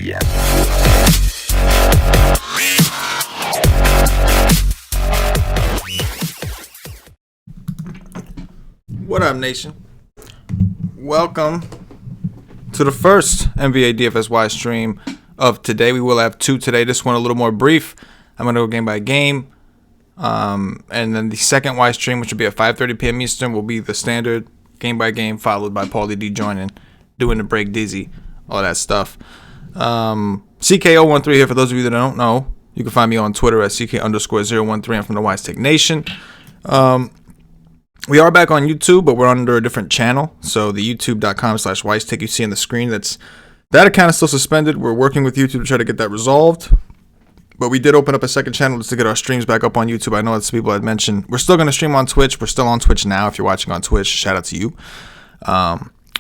What up, nation? Welcome to the first NBA DFS Wise stream of today. We will have two today. This one a little more brief. I'm going to go game by game. And then the second Wise stream, which will be at 5:30 p.m. Eastern, will be the standard game by game, followed by Paulie D joining, doing the break dizzy, all that stuff. CK013 here for those of you that don't know. You can find me on Twitter at CK_013. I'm from the WiseTake Nation. We are back on YouTube, but we're under a different channel. So the youtube.com/WiseTake you see on the screen, that account is still suspended. We're working with YouTube to try to get that resolved. But we did open up a second channel just to get our streams back up on YouTube. I know that's people had mentioned. We're still going to stream on Twitch. We're still on Twitch now. If you're watching on Twitch, shout out to you.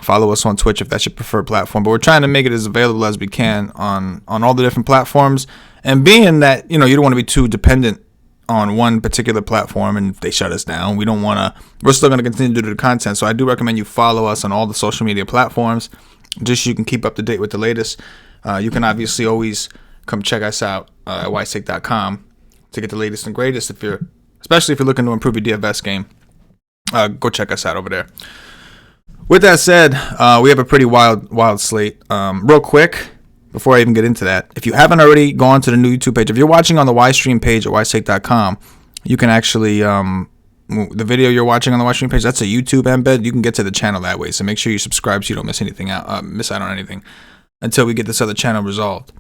Follow us on Twitch if that's your preferred platform. But we're trying to make it as available as we can on all the different platforms. And being that, you don't want to be too dependent on one particular platform, and if they shut us down, we're still going to continue to do the content. So I do recommend you follow us on all the social media platforms, just so you can keep up to date with the latest. You can obviously always come check us out at WiseTake.com to get the latest and greatest. Especially if you're looking to improve your DFS game, go check us out over there. With that said, we have a pretty wild slate. Real quick, before I even get into that, if you haven't already gone to the new YouTube page, if you're watching on the WiseStream page at WiseTake.com, you can actually, the video you're watching on the WiseStream page, that's a YouTube embed. You can get to the channel that way. So make sure you subscribe so you don't miss out on anything until we get this other channel resolved.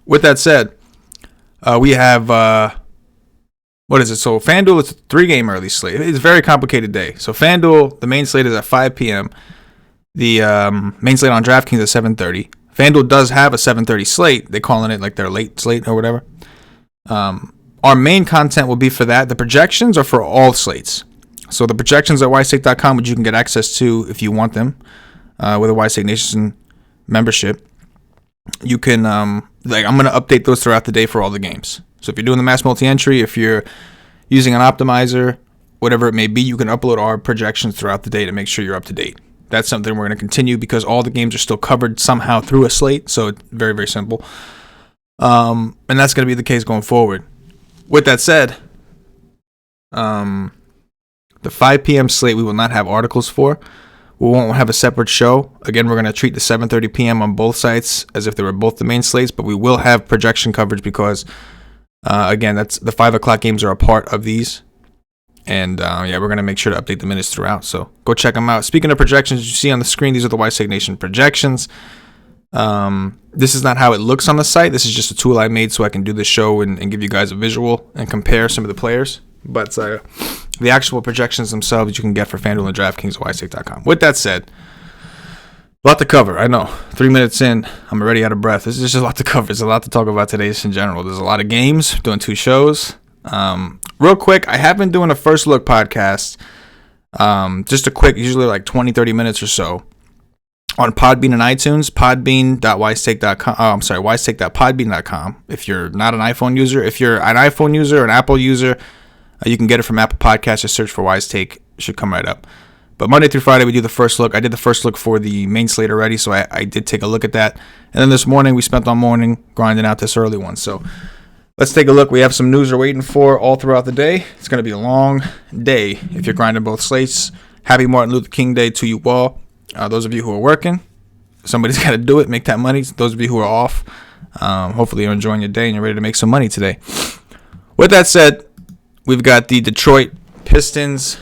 With that said, we have, what is it? So FanDuel, it's a 3-game early slate. It's a very complicated day. So FanDuel, the main slate is at 5 p.m. The main slate on DraftKings is 7:30. FanDuel does have a 7:30 slate. They're calling it like their late slate or whatever. Our main content will be for that. The projections are for all slates. So the projections at WiseTake.com, which you can get access to if you want them, with a WiseTake Nation membership. You can, I'm going to update those throughout the day for all the games. So if you're doing the mass multi-entry, if you're using an optimizer, whatever it may be, you can upload our projections throughout the day to make sure you're up to date. That's something we're going to continue because all the games are still covered somehow through a slate. So it's very, very simple. And that's going to be the case going forward. With that said, the 5 p.m. slate we will not have articles for. We won't have a separate show. Again, we're going to treat the 7:30 p.m. on both sites as if they were both the main slates, but we will have projection coverage because, again, that's the 5 o'clock games are a part of these. And, we're going to make sure to update the minutes throughout. So go check them out. Speaking of projections, you see on the screen, these are the WiseTake Nation projections. This is not how it looks on the site. This is just a tool I made so I can do this show and give you guys a visual and compare some of the players. But the actual projections themselves you can get for FanDuel and DraftKings at WiseTake.com. With that said, a lot to cover. I know. 3 minutes in, I'm already out of breath. This is just a lot to cover. There's a lot to talk about today just in general. There's a lot of games, doing 2 shows. Real quick, I have been doing a first look podcast. Just a quick, usually like 20-30 minutes or so, on Podbean and iTunes, podbean.wisetake.com. WiseTake.podbean.com. If you're not an iPhone user, if you're an iPhone user, an Apple user, you can get it from Apple Podcasts. Just search for WiseTake. It should come right up. But Monday through Friday, we do the first look. I did the first look for the main slate already, so I did take a look at that. And then this morning, we spent all morning grinding out this early one. So let's take a look. We have some news we're waiting for all throughout the day. It's going to be a long day if you're grinding both slates. Happy Martin Luther King Day to you all. Those of you who are working, somebody's got to do it, make that money. Those of you who are off, hopefully you're enjoying your day and you're ready to make some money today. With that said, we've got the Detroit Pistons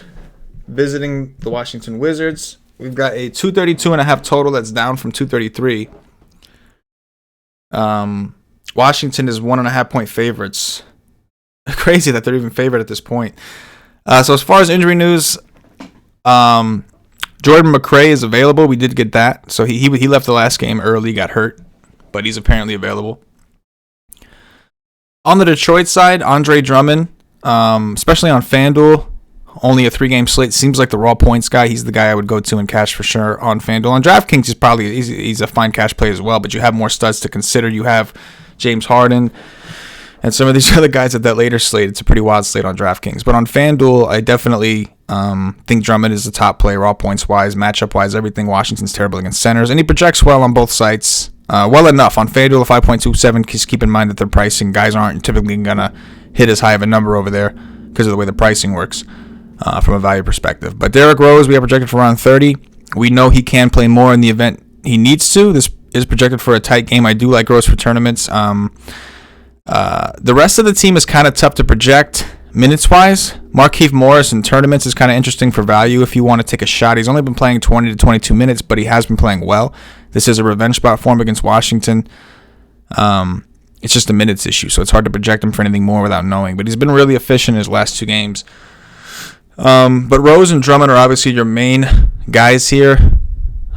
visiting the Washington Wizards. We've got a 232.5 total that's down from 233. Washington is 1.5 point favorites. Crazy that they're even favored at this point. So as far as injury news, Jordan McRae is available. We did get that. So he left the last game early, got hurt, but he's apparently available. On the Detroit side, Andre Drummond, especially on FanDuel, only a 3-game slate. Seems like the raw points guy. He's the guy I would go to in cash for sure on FanDuel. On DraftKings, he's a fine cash play as well, but you have more studs to consider. You have James Harden and some of these other guys at that later slate. It's a pretty wild slate on DraftKings. But on FanDuel, I definitely think Drummond is the top play raw points-wise, matchup-wise, everything. Washington's terrible against centers. And he projects well on both sites. well enough. On FanDuel, 5.27, just keep in mind that their pricing, guys aren't typically going to hit as high of a number over there because of the way the pricing works from a value perspective. But Derrick Rose, we have projected for around 30. We know he can play more in the event he needs to. This is projected for a tight game. I do like Rose for tournaments. The rest of the team is kind of tough to project minutes-wise. Markieff Morris in tournaments is kind of interesting for value if you want to take a shot. He's only been playing 20 to 22 minutes, but he has been playing well. This is a revenge spot for him against Washington. It's just a minutes issue, so it's hard to project him for anything more without knowing. But he's been really efficient in his last two games. But Rose and Drummond are obviously your main guys here.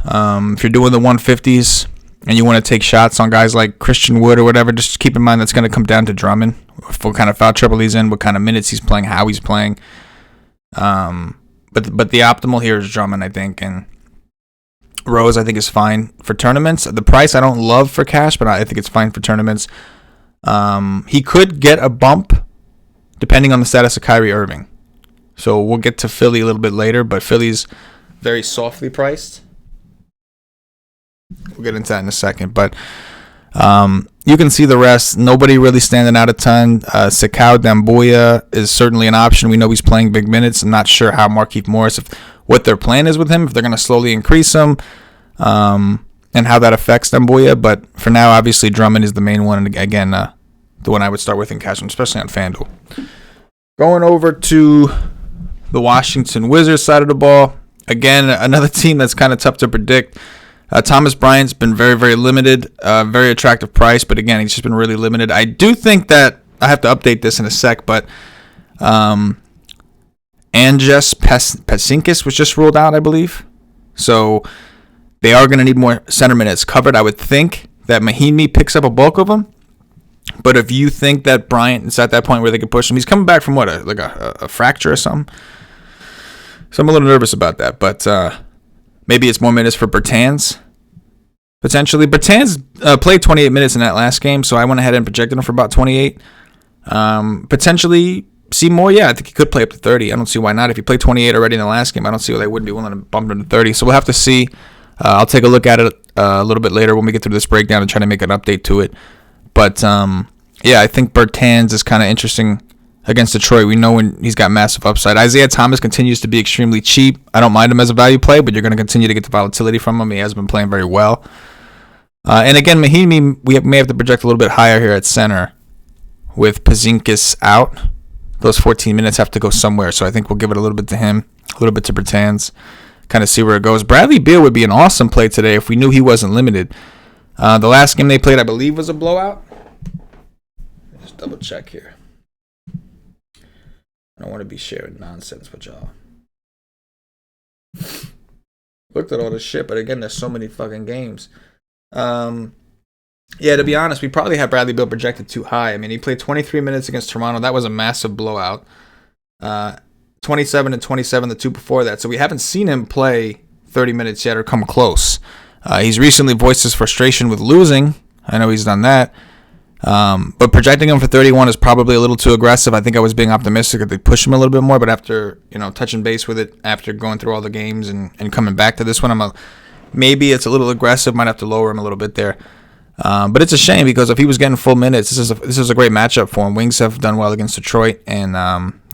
If you're doing the 150s and you want to take shots on guys like Christian Wood or whatever, just keep in mind that's going to come down to Drummond. What kind of foul trouble he's in, what kind of minutes he's playing, how he's playing. But the optimal here is Drummond, I think, and Rose I think is fine for tournaments. The price I don't love for cash, but I think it's fine for tournaments. He could get a bump depending on the status of Kyrie Irving. So we'll get to Philly a little bit later, but Philly's very softly priced. We'll get into that in a second, but you can see the rest. Nobody really standing out a ton. Sekau Dambuya is certainly an option. We know he's playing big minutes. I'm not sure how Markieff Morris, what their plan is with him, if they're going to slowly increase him, and how that affects Dambuya. But for now, obviously, Drummond is the main one, and again, the one I would start with in cash, especially on FanDuel. Going over to the Washington Wizards side of the ball. Again, another team that's kind of tough to predict. Thomas Bryant's been very, very limited, very attractive price, but again, he's just been really limited. I do think that I have to update this in a sec, but Anges Pasinkis was just ruled out, I believe. So they are going to need more center minutes covered. I would think that Mahinmi picks up a bulk of them. But if you think that Bryant is at that point where they could push him, he's coming back from what, a fracture or something? So I'm a little nervous about that, but maybe it's more minutes for Bertans, potentially. Bertans played 28 minutes in that last game, so I went ahead and projected him for about 28. Potentially see more, yeah, I think he could play up to 30. I don't see why not. If he played 28 already in the last game, I don't see why they wouldn't be willing to bump him to 30. So we'll have to see. I'll take a look at it a little bit later when we get through this breakdown and try to make an update to it. But, yeah, I think Bertans is kind of interesting against Detroit. We know when he's got massive upside. Isaiah Thomas continues to be extremely cheap. I don't mind him as a value play, but you're going to continue to get the volatility from him. He has been playing very well. And again, Mahinmi, we may have to project a little bit higher here at center with Pasinkis out. Those 14 minutes have to go somewhere, so I think we'll give it a little bit to him, a little bit to Bertans, kind of see where it goes. Bradley Beal would be an awesome play today if we knew he wasn't limited. The last game they played, I believe, was a blowout. Just double check here. I don't want to be sharing nonsense with y'all. Looked at all this shit, but again, there's so many fucking games. Yeah, to be honest, we probably have Bradley Beal projected too high. I mean, he played 23 minutes against Toronto. That was a massive blowout. 27 and 27 the two before that. So we haven't seen him play 30 minutes yet or come close. He's recently voiced his frustration with losing. I know he's done that. But projecting him for 31 is probably a little too aggressive. I think I was being optimistic that they push him a little bit more, but after, touching base with it, after going through all the games and coming back to this one, maybe it's a little aggressive. Might have to lower him a little bit there. But it's a shame because if he was getting full minutes, this is a great matchup for him. Wings have done well against Detroit, and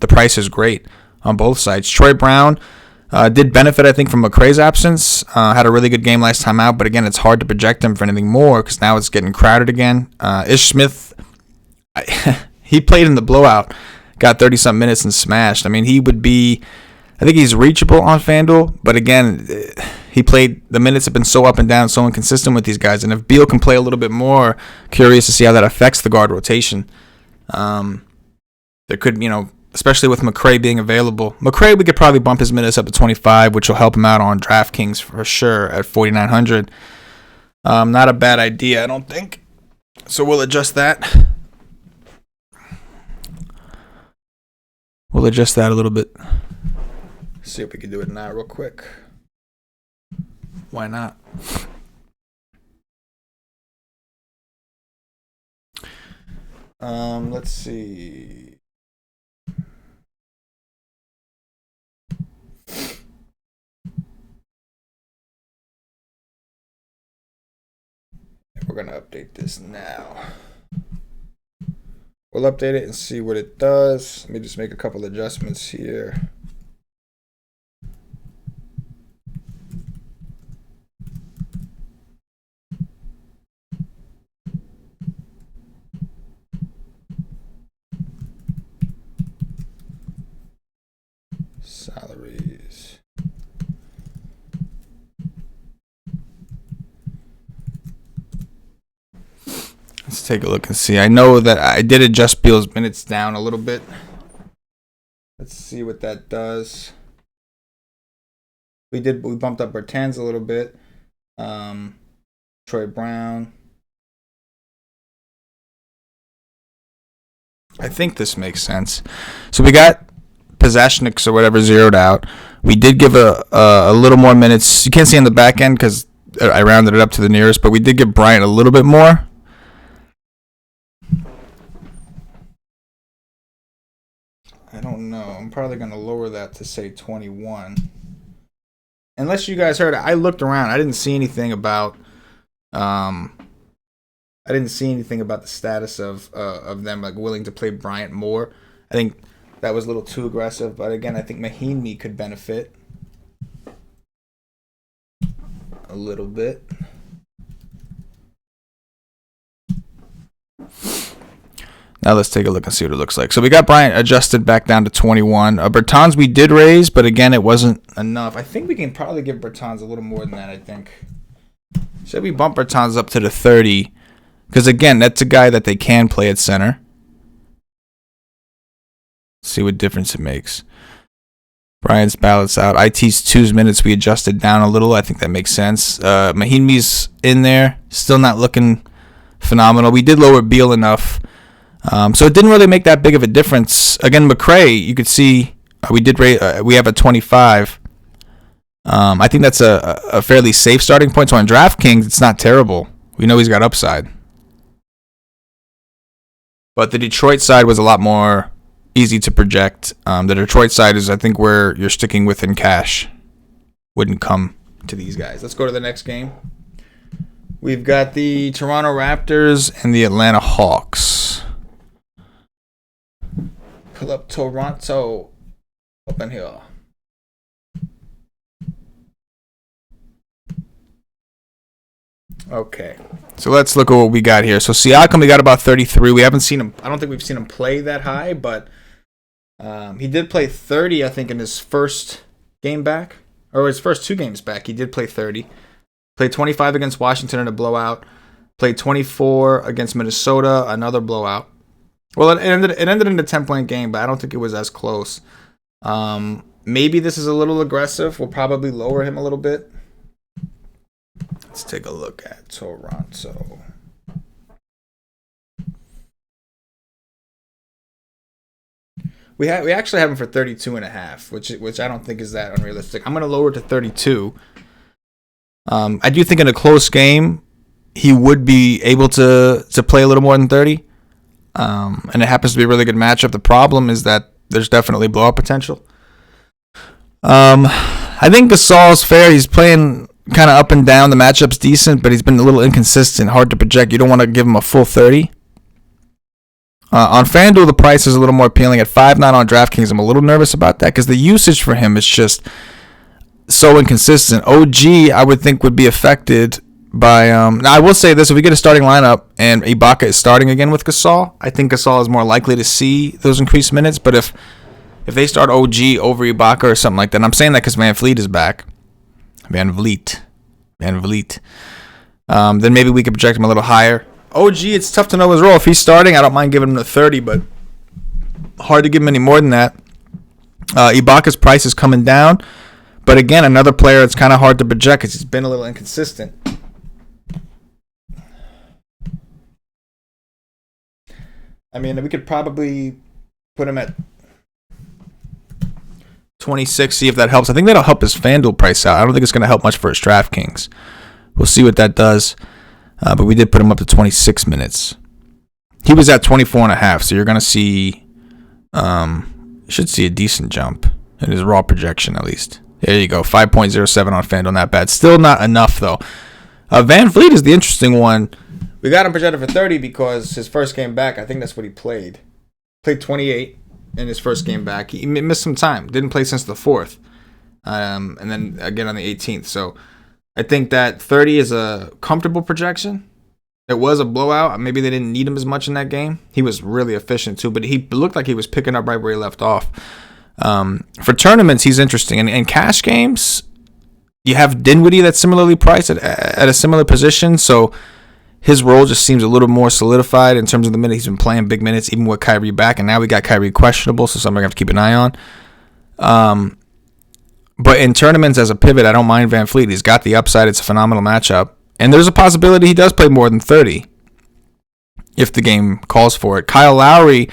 the price is great on both sides. Troy Brown did benefit, I think, from McRae's absence. Had a really good game last time out, but again, it's hard to project him for anything more because now it's getting crowded again. Ish Smith, he played in the blowout, got 30-something minutes and smashed. I mean, I think he's reachable on FanDuel, but again, the minutes have been so up and down, so inconsistent with these guys, and if Beal can play a little bit more, curious to see how that affects the guard rotation. There could, especially with McRae being available. McRae, we could probably bump his minutes up to 25, which will help him out on DraftKings for sure at 4,900. Not a bad idea, I don't think. So we'll adjust that. We'll adjust that a little bit. See if we can do it now real quick. Why not? Let's see. We're going to update this now. We'll update it and see what it does. Let me just make a couple adjustments here. Salaries. Let's take a look and see. I know that I did adjust Beal's minutes down a little bit. Let's see what that does. We bumped up Bertans a little bit. Troy Brown. I think this makes sense. So we got Possessionix or whatever zeroed out. We did give a little more minutes. You can't see on the back end because I rounded it up to the nearest, but we did give Bryant a little bit more. I don't know. I'm probably going to lower that to say 21. Unless you guys heard it, I looked around. I didn't see anything about the status of them like willing to play Bryant more. I think that was a little too aggressive, but again, I think Mahinmi could benefit a little bit. Now let's take a look and see what it looks like. So we got Bryant adjusted back down to 21. Bertans we did raise, but again, it wasn't enough. I think we can probably give Bertans a little more than that, I think. Should we bump Bertans up to the 30? Because again, that's a guy that they can play at center. See what difference it makes. Bryant's ballots out. IT's 2's minutes we adjusted down a little. I think that makes sense. Mahinmi's in there. Still not looking phenomenal. We did lower Beal enough. So it didn't really make that big of a difference. Again, McRae, you could see we have a 25. I think that's a fairly safe starting point. So on DraftKings, it's not terrible. We know he's got upside. But the Detroit side was a lot more easy to project. The Detroit side is, I think, where you're sticking with in cash. Wouldn't come to these guys. Let's go to the next game. We've got the Toronto Raptors and the Atlanta Hawks. Pull up Toronto up in here. Okay, so let's look at what we got here. So Siakam, we got about 33. We haven't seen him. I don't think we've seen him play that high, but he did play 30, I think, in his first game back, or his first 2 games back. He did play 30. Played 25 against Washington in a blowout. Played 24 against Minnesota, another blowout. Well, it ended in a 10-point game, but I don't think it was as close. Maybe this is a little aggressive. We'll probably lower him a little bit. Let's take a look at Toronto. We actually have him for 32.5, which I don't think is that unrealistic. I'm going to lower it to 32. I do think in a close game, he would be able to play a little more than 30. And it happens to be a really good matchup. The problem is that there's definitely blowout potential. I think Gasol's fair. He's playing kind of up and down. The matchup's decent, but he's been a little inconsistent, hard to project. You don't want to give him a full 30. On FanDuel, the price is a little more appealing at 5.9 on DraftKings. I'm a little nervous about that because the usage for him is just so inconsistent. OG, I would think, would be affected by. Now, I will say this: if we get a starting lineup and Ibaka is starting again with Gasol, I think Gasol is more likely to see those increased minutes. But if they start OG over Ibaka or something like that, and I'm saying that because Van Vliet is back. Van Vliet. Then maybe we could project him a little higher. OG, it's tough to know his role. If he's starting, I don't mind giving him the 30, but hard to give him any more than that. Ibaka's price is coming down, but again, another player it's kind of hard to project because he's been a little inconsistent. I mean, we could probably put him at 26, see if that helps. I think that'll help his FanDuel price out. I don't think it's going to help much for his DraftKings. We'll see what that does. But we did put him up to 26 minutes. He was at 24.5, so you're going to see, should see a decent jump in his raw projection at least. There you go, 5.07 on FanDuel, not bad. Still not enough though. Van Vliet is the interesting one. We got him projected for 30 because his first game back, I think that's what he played. Played 28 in his first game back. He missed some time. Didn't play since the 4th. And then again on the 18th. So I think that 30 is a comfortable projection. It was a blowout. Maybe they didn't need him as much in that game. He was really efficient too, but he looked like he was picking up right where he left off. For tournaments, he's interesting. And in cash games, you have Dinwiddie that's similarly priced at a similar position. So his role just seems a little more solidified in terms of the minute he's been playing big minutes, even with Kyrie back. And now we got Kyrie questionable, so something I have to keep an eye on. But in tournaments as a pivot, I don't mind Van Fleet. He's got the upside. It's a phenomenal matchup. And there's a possibility he does play more than 30 if the game calls for it. Kyle Lowry,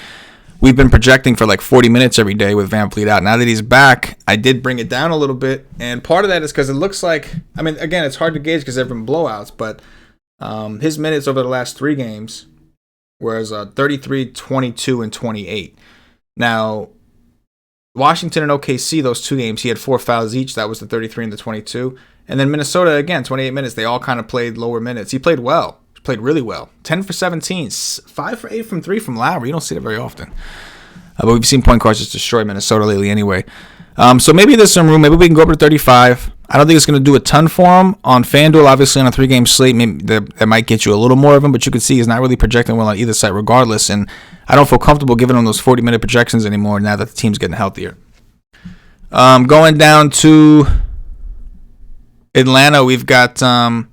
we've been projecting for like 40 minutes every day with Van Fleet out. Now that he's back, I did bring it down a little bit. And part of that is because it looks like, I mean, again, it's hard to gauge because there have been blowouts, but his minutes over the last 3 games was 33, 22, and 28. Now, Washington and OKC, those 2 games, he had 4 fouls each. That was the 33 and the 22. And then Minnesota, again, 28 minutes. They all kind of played lower minutes. He played well. He played really well. 10 for 17. 5 for 8 from 3 from Lowry. You don't see that very often. But we've seen point guards just destroy Minnesota lately anyway. So maybe there's some room. Maybe we can go up to 35. I don't think it's going to do a ton for him. On FanDuel, obviously on a 3-game slate, maybe that might get you a little more of him. But you can see he's not really projecting well on either side regardless. And I don't feel comfortable giving him those 40-minute projections anymore now that the team's getting healthier. Going down to Atlanta, we've got not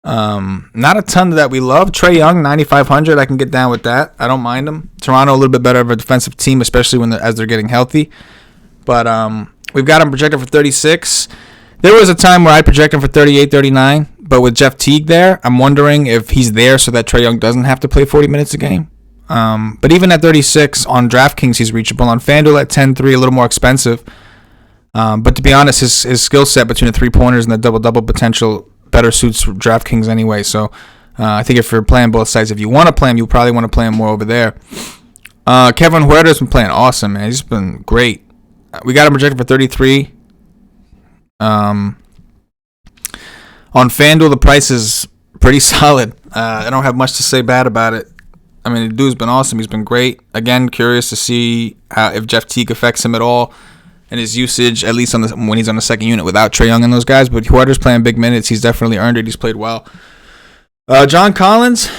a ton that we love. Trae Young, 9,500. I can get down with that. I don't mind him. Toronto, a little bit better of a defensive team, especially as they're getting healthy. But we've got him projected for 36. There was a time where I projected him for 38, 39. But with Jeff Teague there, I'm wondering if he's there so that Trae Young doesn't have to play 40 minutes a game. But even at 36 on DraftKings, he's reachable. On FanDuel at 10-3, a little more expensive. But to be honest, his skill set between the 3-pointers and the double-double potential better suits DraftKings anyway. So I think if you're playing both sides, if you want to play him, you probably want to play him more over there. Kevin Huerter's been playing awesome, man. He's been great. We got him projected for 33. On FanDuel, the price is pretty solid. I don't have much to say bad about it. I mean, the dude's been awesome. He's been great. Again, curious to see if Jeff Teague affects him at all and his usage, at least when he's on the second unit without Trae Young and those guys. But Huerter's playing big minutes. He's definitely earned it. He's played well. John Collins,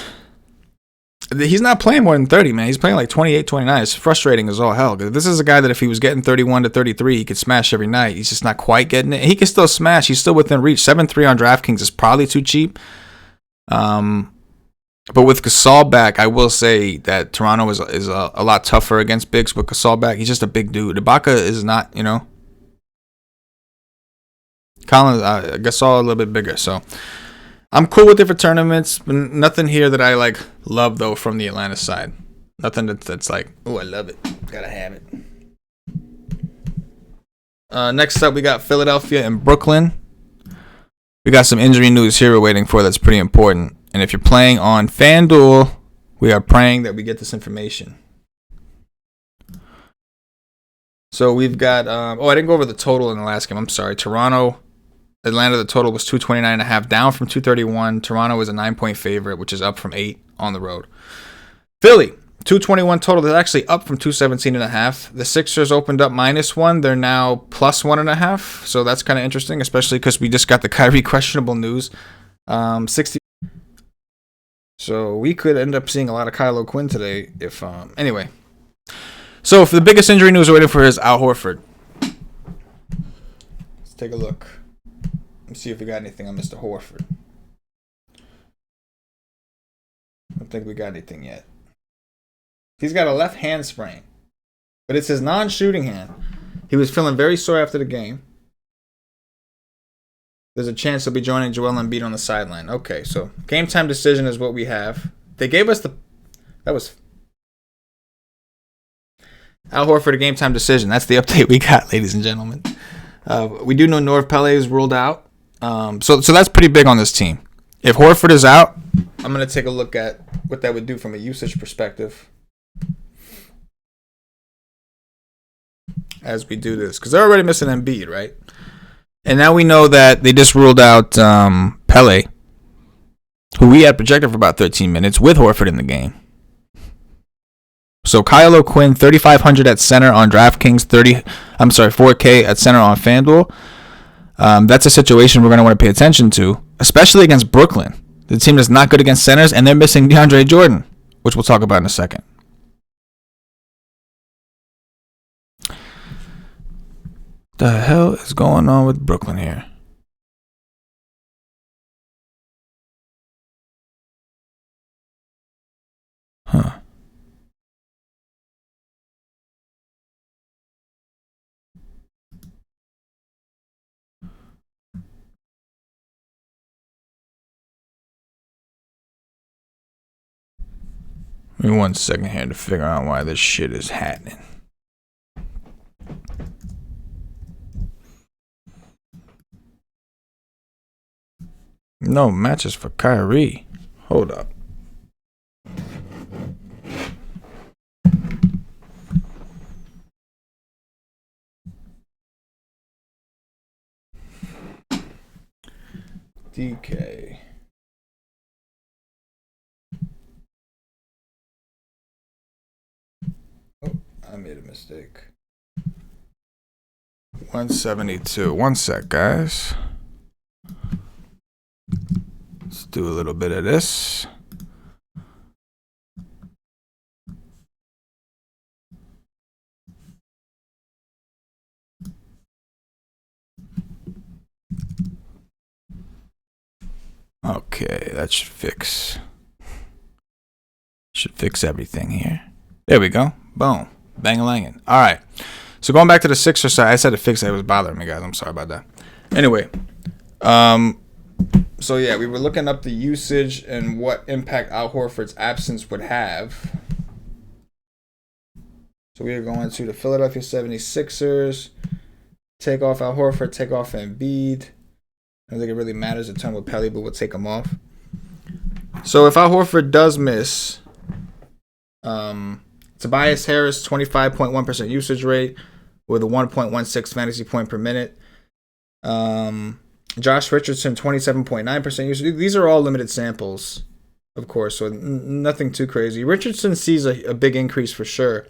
he's not playing more than 30, man. He's playing like 28, 29. It's frustrating as all hell. This is a guy that if he was getting 31 to 33, he could smash every night. He's just not quite getting it. He can still smash. He's still within reach. 7-3 on DraftKings is probably too cheap. But with Gasol back, I will say that Toronto is a lot tougher against bigs with Gasol back. He's just a big dude. Ibaka is not, Collins, Gasol a little bit bigger. So I'm cool with it for tournaments. But nothing here that I love though from the Atlanta side. Nothing that's like, oh, I love it. Gotta have it. Next up, we got Philadelphia and Brooklyn. We got some injury news here we're waiting for that's pretty important. And if you're playing on FanDuel, we are praying that we get this information. So we've got, I didn't go over the total in the last game. I'm sorry. Toronto, Atlanta, the total was 229.5, down from 231. Toronto is a 9-point favorite, which is up from 8 on the road. Philly, 221 total. That's actually up from 217.5. The Sixers opened up -1. They're now +1.5. So that's kind of interesting, especially because we just got the Kyrie questionable news. 60. So we could end up seeing a lot of Kylo Quinn today if anyway. So for the biggest injury news we're waiting for is Al Horford. Let's take a look. Let's see if we got anything on Mr. Horford. I don't think we got anything yet. He's got a left hand sprain, but it's his non-shooting hand. He was feeling very sore after the game. There's a chance he'll be joining Joel Embiid on the sideline. Okay, so game time decision is what we have. They gave us that was Al Horford, a game time decision. That's the update we got, ladies and gentlemen. We do know Norv Pele is ruled out. So that's pretty big on this team. If Horford is out, I'm going to take a look at what that would do from a usage perspective as we do this. Because they're already missing Embiid, right? And now we know that they just ruled out Pele. who we had projected for about 13 minutes with Horford in the game. So Kyle O'Quinn, 3,500 at center on DraftKings, 4K at center on FanDuel. That's a situation we're going to want to pay attention to, especially against Brooklyn. The team is not good against centers, and they're missing DeAndre Jordan, which we'll talk about in a second. The hell is going on with Brooklyn here? Huh. Give me 1 second here to figure out why this shit is happening. No matches for Kyrie. Hold up. DK. Oh, I made a mistake. 172. 1 sec, guys. Let's do a little bit of this. Okay, that should fix everything here. There we go. Boom. Bang-a-langin'. All right. So going back to the Sixers side, I said to fix it. It was bothering me, guys. I'm sorry about that. Anyway, so yeah, we were looking up the usage and what impact Al Horford's absence would have. So we are going to the Philadelphia 76ers. Take off Al Horford, take off Embiid. I don't think it really matters a ton with Pelly, but we'll take him off. So if Al Horford does miss, Tobias Harris, 25.1% usage rate with a 1.16 fantasy point per minute. Josh Richardson, 27.9% usage. These are all limited samples, of course, so nothing too crazy. Richardson sees a big increase for sure.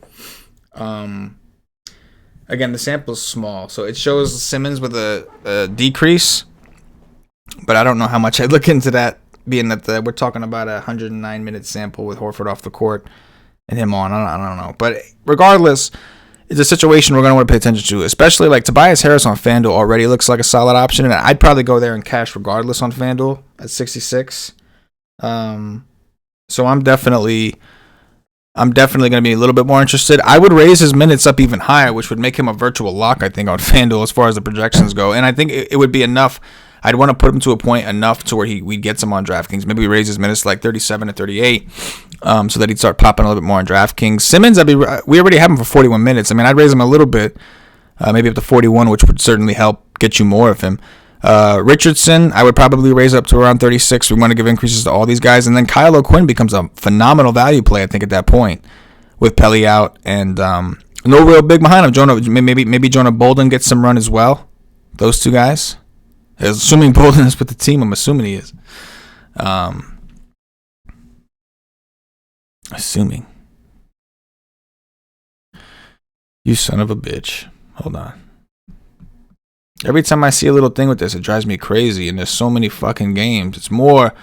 Again, the sample's small, so it shows Simmons with a decrease. But I don't know how much I'd look into that, being that we're talking about a 109-minute sample with Horford off the court and him on. I don't know. But regardless, it's a situation we're going to want to pay attention to, especially like Tobias Harris on FanDuel already looks like a solid option, and I'd probably go there and cash regardless on FanDuel at 66. So I'm definitely going to be a little bit more interested. I would raise his minutes up even higher, which would make him a virtual lock, I think, on FanDuel as far as the projections go. And I think it would be enough. I'd want to put him to a point enough to where we get some on DraftKings. Maybe we raise his minutes to like 37 to 38, so that he'd start popping a little bit more on DraftKings. Simmons, we already have him for 41 minutes. I mean, I'd raise him a little bit, maybe up to 41, which would certainly help get you more of him. Richardson, I would probably raise up to around 36. We want to give increases to all these guys. And then Kyle O'Quinn becomes a phenomenal value play, I think, at that point, with Pelly out and no real big behind him. Maybe Jonah Bolden gets some run as well. Those two guys. Assuming Bolden is with the team, I'm assuming he is. Assuming. You son of a bitch. Hold on. Every time I see a little thing with this, it drives me crazy. And there's so many fucking games. It's more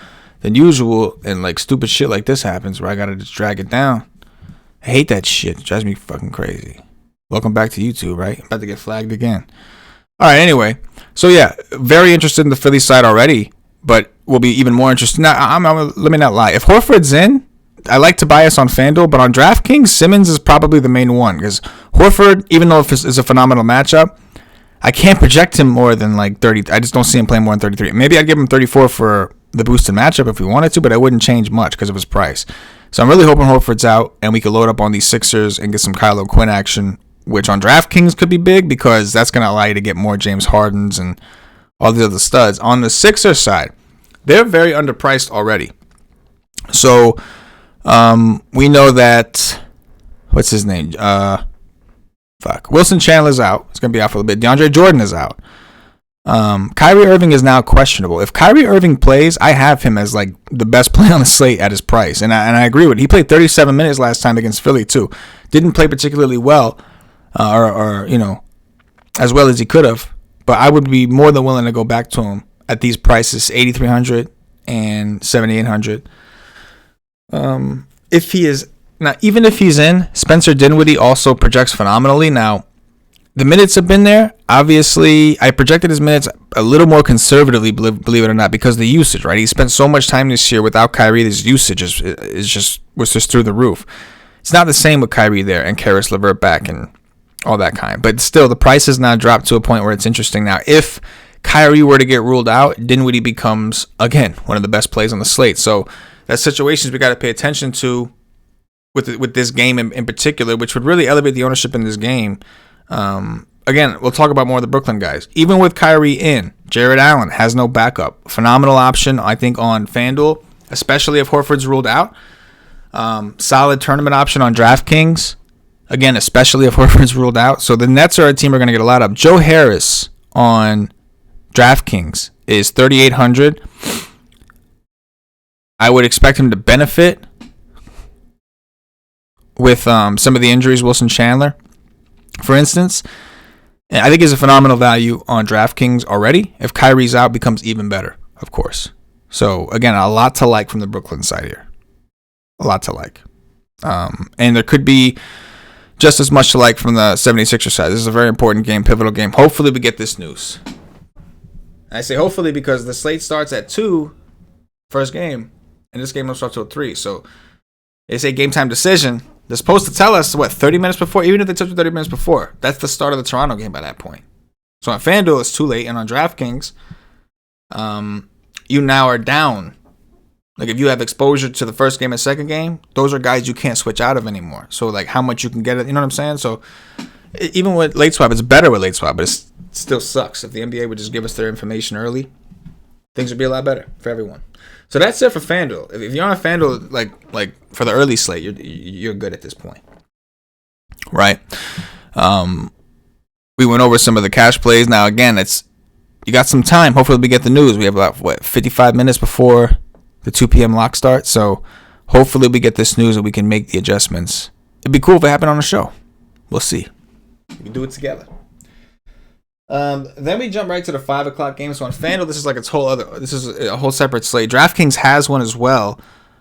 than usual. And like stupid shit like this happens where I gotta just drag it down. I hate that shit. It drives me fucking crazy. Welcome back to YouTube, right? I'm about to get flagged again. All right, anyway. So yeah, very interested in the Philly side already, but we'll be even more interested. Now, let me not lie. If Horford's in, I like Tobias on FanDuel, but on DraftKings, Simmons is probably the main one because Horford, even though it's a phenomenal matchup, I can't project him more than like 30. I just don't see him playing more than 33. Maybe I'd give him 34 for the boosted matchup if we wanted to, but I wouldn't change much because of his price. So I'm really hoping Horford's out and we could load up on these Sixers and get some Kyle O'Quinn action, which on DraftKings could be big because that's going to allow you to get more James Hardens and all the other studs. On the Sixers side, they're very underpriced already. So we know that, what's his name? Wilson Chandler's out. He's going to be out for a little bit. DeAndre Jordan is out. Kyrie Irving is now questionable. If Kyrie Irving plays, I have him as like the best play on the slate at his price, and I agree with it. He played 37 minutes last time against Philly too. Didn't play particularly well, or as well as he could have. But I would be more than willing to go back to him at these prices, 8,300 and 7,800. If he is now, even if he's in, Spencer Dinwiddie also projects phenomenally. Now, the minutes have been there. Obviously, I projected his minutes a little more conservatively, believe it or not, because of the usage, right? He spent so much time this year without Kyrie. His usage was just through the roof. It's not the same with Kyrie there and Karis LeVert back and all that kind. But still, the price has now dropped to a point where it's interesting. Now, if Kyrie were to get ruled out, Dinwiddie becomes, again, one of the best plays on the slate. So that's situations we got to pay attention to with this game in particular, which would really elevate the ownership in this game. Again, we'll talk about more of the Brooklyn guys. Even with Kyrie in, Jared Allen has no backup. Phenomenal option, I think, on FanDuel, especially if Horford's ruled out. Solid tournament option on DraftKings. Again, especially if Horford's ruled out. So the Nets are a team we're going to get a lot of. Joe Harris on DraftKings is 3,800. I would expect him to benefit with some of the injuries, Wilson Chandler, for instance. I think he's a phenomenal value on DraftKings already. If Kyrie's out, becomes even better, of course. So, again, a lot to like from the Brooklyn side here. A lot to like. And there could be just as much to like from the 76ers side. This is a very important game, pivotal game. Hopefully we get this news. I say hopefully because the slate starts at 2, first game, and this game will start till 3. So they say game time decision. They're supposed to tell us, 30 minutes before? Even if they took you 30 minutes before, that's the start of the Toronto game by that point. So on FanDuel, it's too late. And on DraftKings, you now are down. Like, if you have exposure to the first game and second game, those are guys you can't switch out of anymore. So, like, how much you can get it, you know what I'm saying? So, even with late swap, it's better with late swap, but it still sucks. If the NBA would just give us their information early, things would be a lot better for everyone. So that's it for FanDuel. If you're on a FanDuel, like for the early slate, you're good at this point, right? We went over some of the cash plays. Now again, you got some time. Hopefully we get the news. We have about 55 minutes before the 2 p.m. lock start. So hopefully we get this news and we can make the adjustments. It'd be cool if it happened on the show. We'll see. We can do it together. Then we jump right to the 5 o'clock game. So on FanDuel, this is a whole separate slate. DraftKings has one as well.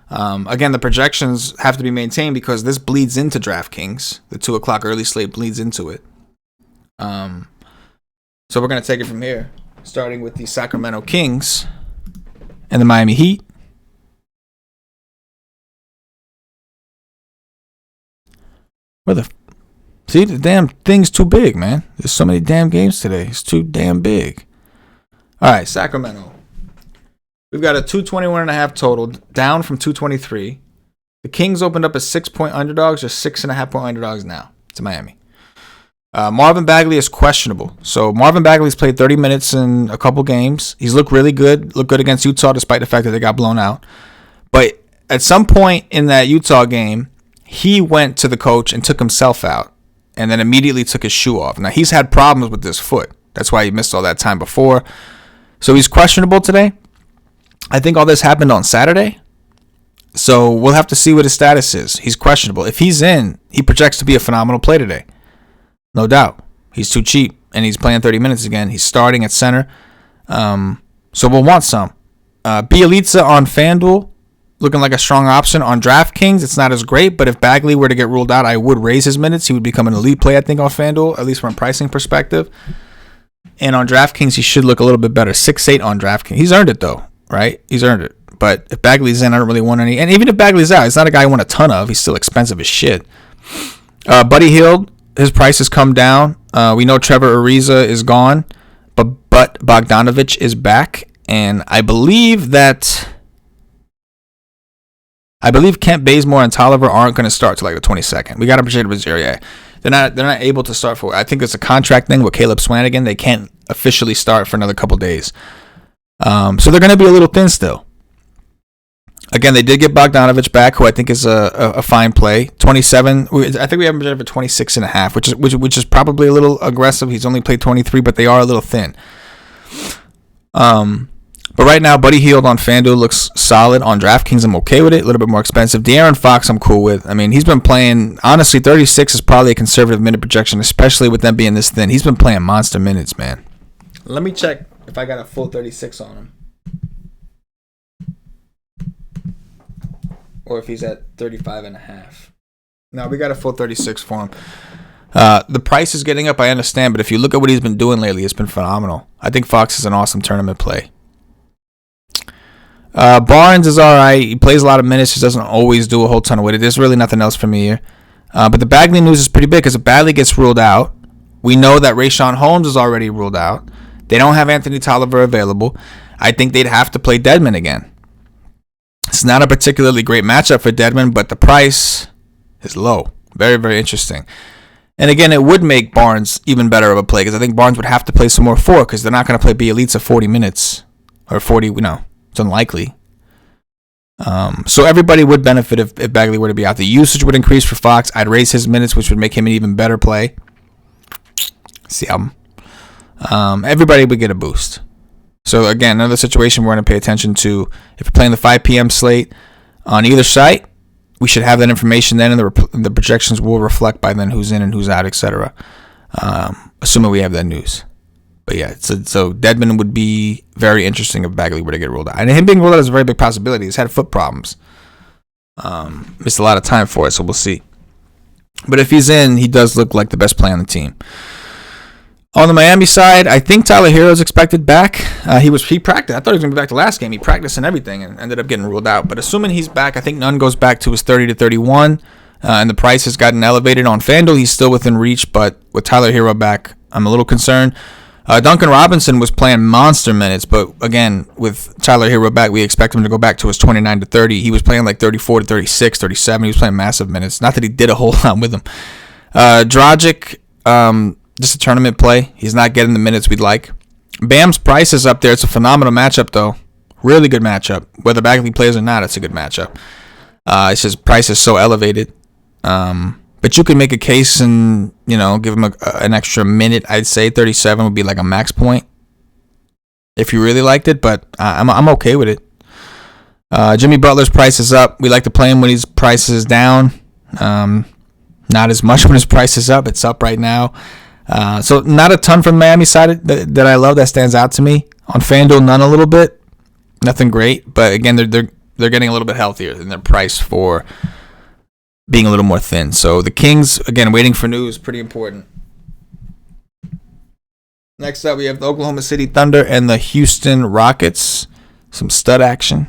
Again, the projections have to be maintained because this bleeds into DraftKings. The 2 o'clock early slate bleeds into it. So we're going to take it from here, starting with the Sacramento Kings and the Miami Heat. See, the damn thing's too big, man. There's so many damn games today. It's too damn big. All right, Sacramento. We've got a 221.5 total, down from 223. The Kings opened up as 6-point underdogs, or 6.5-point underdogs now to Miami. Marvin Bagley is questionable. So Marvin Bagley's played 30 minutes in a couple games. He's looked really good. Looked good against Utah despite the fact that they got blown out. But at some point in that Utah game, he went to the coach and took himself out and then immediately took his shoe off. Now, he's had problems with this foot. That's why he missed all that time before. So he's questionable today. I think all this happened on Saturday. So we'll have to see what his status is. He's questionable. If he's in, he projects to be a phenomenal play today. No doubt. He's too cheap, and he's playing 30 minutes again. He's starting at center. So we'll want some. Bielitsa on FanDuel, looking like a strong option. On DraftKings, it's not as great, but if Bagley were to get ruled out, I would raise his minutes. He would become an elite play, I think, on FanDuel, at least from a pricing perspective. And on DraftKings, he should look a little bit better. 6-8 on DraftKings. He's earned it, though, right? He's earned it. But if Bagley's in, I don't really want any. And even if Bagley's out, it's not a guy I want a ton of. He's still expensive as shit. Buddy Hield, his price has come down. We know Trevor Ariza is gone, but Bogdanovich is back. And I believe Kent Bazemore and Tolliver aren't going to start till like the 22nd. We got to appreciate Rozier. They're not able to start for. I think it's a contract thing with Caleb Swanigan. They can't officially start for another couple days. So they're going to be a little thin still. Again, they did get Bogdanovich back, who I think is a fine play. 27. I think we have him projected for 26.5, which is probably a little aggressive. He's only played 23, but they are a little thin. But right now, Buddy Hield on FanDuel looks solid. On DraftKings, I'm okay with it. A little bit more expensive. De'Aaron Fox, I'm cool with. I mean, he's been playing, honestly, 36 is probably a conservative minute projection, especially with them being this thin. He's been playing monster minutes, man. Let me check if I got a full 36 on him. Or if he's at 35 and a half. No, we got a full 36 for him. The price is getting up, I understand, but if you look at what he's been doing lately, it's been phenomenal. I think Fox is an awesome tournament play. Barnes is all right. He plays a lot of minutes. Just doesn't always do a whole ton with it. There's really nothing else for me here. But the Bagley news is pretty big because if Bagley gets ruled out, we know that Rayshawn Holmes is already ruled out. They don't have Anthony Tolliver available. I think they'd have to play Dedmon again. It's not a particularly great matchup for Dedmon, but the price is low. Very, very interesting. And again, it would make Barnes even better of a play because I think Barnes would have to play some more 4 because they're not going to play Bielitsa 40 minutes or 40, no, it's unlikely. So everybody would benefit if Bagley were to be out. The usage would increase for Fox. I'd raise his minutes, which would make him an even better play. See, everybody would get a boost. So again, another situation we're going to pay attention to. If you're playing the 5 p.m. slate on either site, we should have that information then, and the projections will reflect by then who's in and who's out, etc. Assuming we have that news. But yeah, so Dedmon would be very interesting if Bagley were to get ruled out. And him being ruled out is a very big possibility. He's had foot problems. Missed a lot of time for it, so we'll see. But if he's in, he does look like the best play on the team. On the Miami side, I think Tyler Hero's expected back. He practiced. I thought he was going to be back the last game. He practiced and everything and ended up getting ruled out. But assuming he's back, I think Nunn goes back to his 30 to 31. And the price has gotten elevated on FanDuel. He's still within reach, but with Tyler Hero back, I'm a little concerned. Duncan Robinson was playing monster minutes, but again, with Tyler Hero back, we expect him to go back to his 29 to 30. He was playing like 34 to 36, 37. He was playing massive minutes. Not that he did a whole lot with him. Dragic, just a tournament play. He's not getting the minutes we'd like. Bam's price is up there. It's a phenomenal matchup, though. Really good matchup. Whether Bagley plays or not, it's a good matchup. It's just price is so elevated. But you can make a case and, give him an extra minute. I'd say 37 would be like a max point if you really liked it, but I'm okay with it. Jimmy Butler's price is up. We like to play him when his price is down. Not as much when his price is up. It's up right now. So not a ton from Miami side that I love that stands out to me. On FanDuel, none a little bit. Nothing great, but again, they're getting a little bit healthier in their price for being a little more thin. So the Kings, again, waiting for news, pretty important. Next up, we have the Oklahoma City Thunder and the Houston Rockets. Some stud action.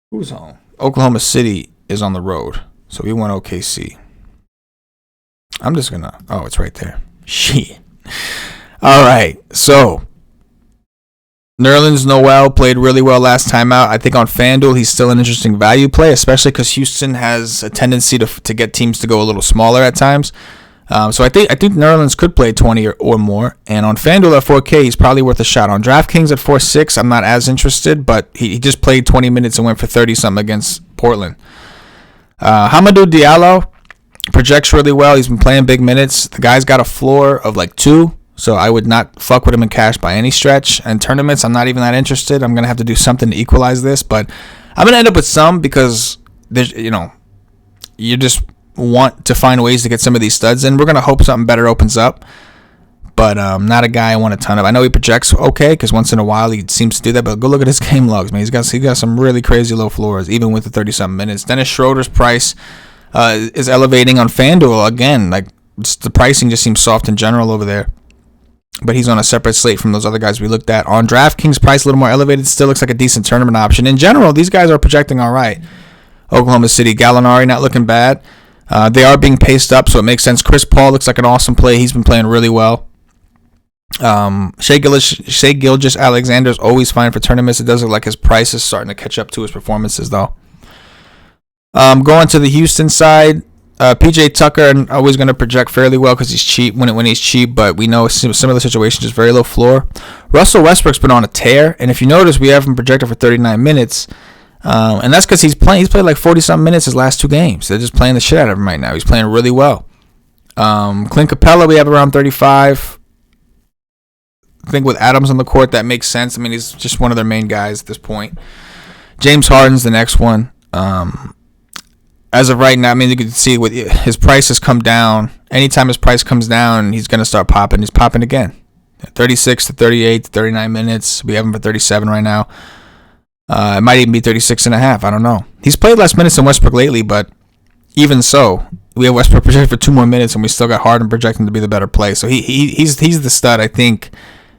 Who's home? Oklahoma City is on the road, so we want OKC. I'm just going to... Oh, it's right there. Shit. All right, so... Nerlens Noel played really well last time out. I think on FanDuel, he's still an interesting value play, especially because Houston has a tendency to get teams to go a little smaller at times. So I think Nerlens could play 20 or more. And on FanDuel at 4K, he's probably worth a shot. On DraftKings at 4.6, I'm not as interested, but he just played 20 minutes and went for 30-something against Portland. Hamidou Diallo projects really well. He's been playing big minutes. The guy's got a floor of like 2. So I would not fuck with him in cash by any stretch. And tournaments, I'm not even that interested. I'm going to have to do something to equalize this. But I'm going to end up with some because, there's, you just want to find ways to get some of these studs in. We're going to hope something better opens up. But not a guy I want a ton of. I know he projects okay because once in a while he seems to do that. But go look at his game logs, man. He's got some really crazy low floors, even with the 30-something minutes. Dennis Schroeder's price is elevating on FanDuel. Again, like the pricing just seems soft in general over there. But he's on a separate slate from those other guys we looked at. On DraftKings, price a little more elevated. Still looks like a decent tournament option. In general, these guys are projecting all right. Oklahoma City, Gallinari not looking bad. They are being paced up, so it makes sense. Chris Paul looks like an awesome play. He's been playing really well. Shai Gilgeous-Alexander is always fine for tournaments. It does look like his price is starting to catch up to his performances, though. Going to the Houston side, PJ Tucker, I'm always going to project fairly well because he's cheap when he's cheap, but we know similar situation, just very low floor. Russell Westbrook's been on a tear, and if you notice, we have him projected for 39 minutes, and that's because he's played like 40-something minutes his last 2 games. They're just playing the shit out of him right now. He's playing really well. Clint Capella, we have around 35. I think with Adams on the court, that makes sense. I mean, he's just one of their main guys at this point. James Harden's the next one. As of right now, I mean, you can see with his price has come down. Anytime his price comes down, he's going to start popping. He's popping again. 36 to 38 to 39 minutes. We have him for 37 right now. It might even be 36 and a half. I don't know. He's played less minutes than Westbrook lately, but even so, we have Westbrook projected for 2 more minutes, and we still got Harden projecting to be the better play. So he's the stud, I think,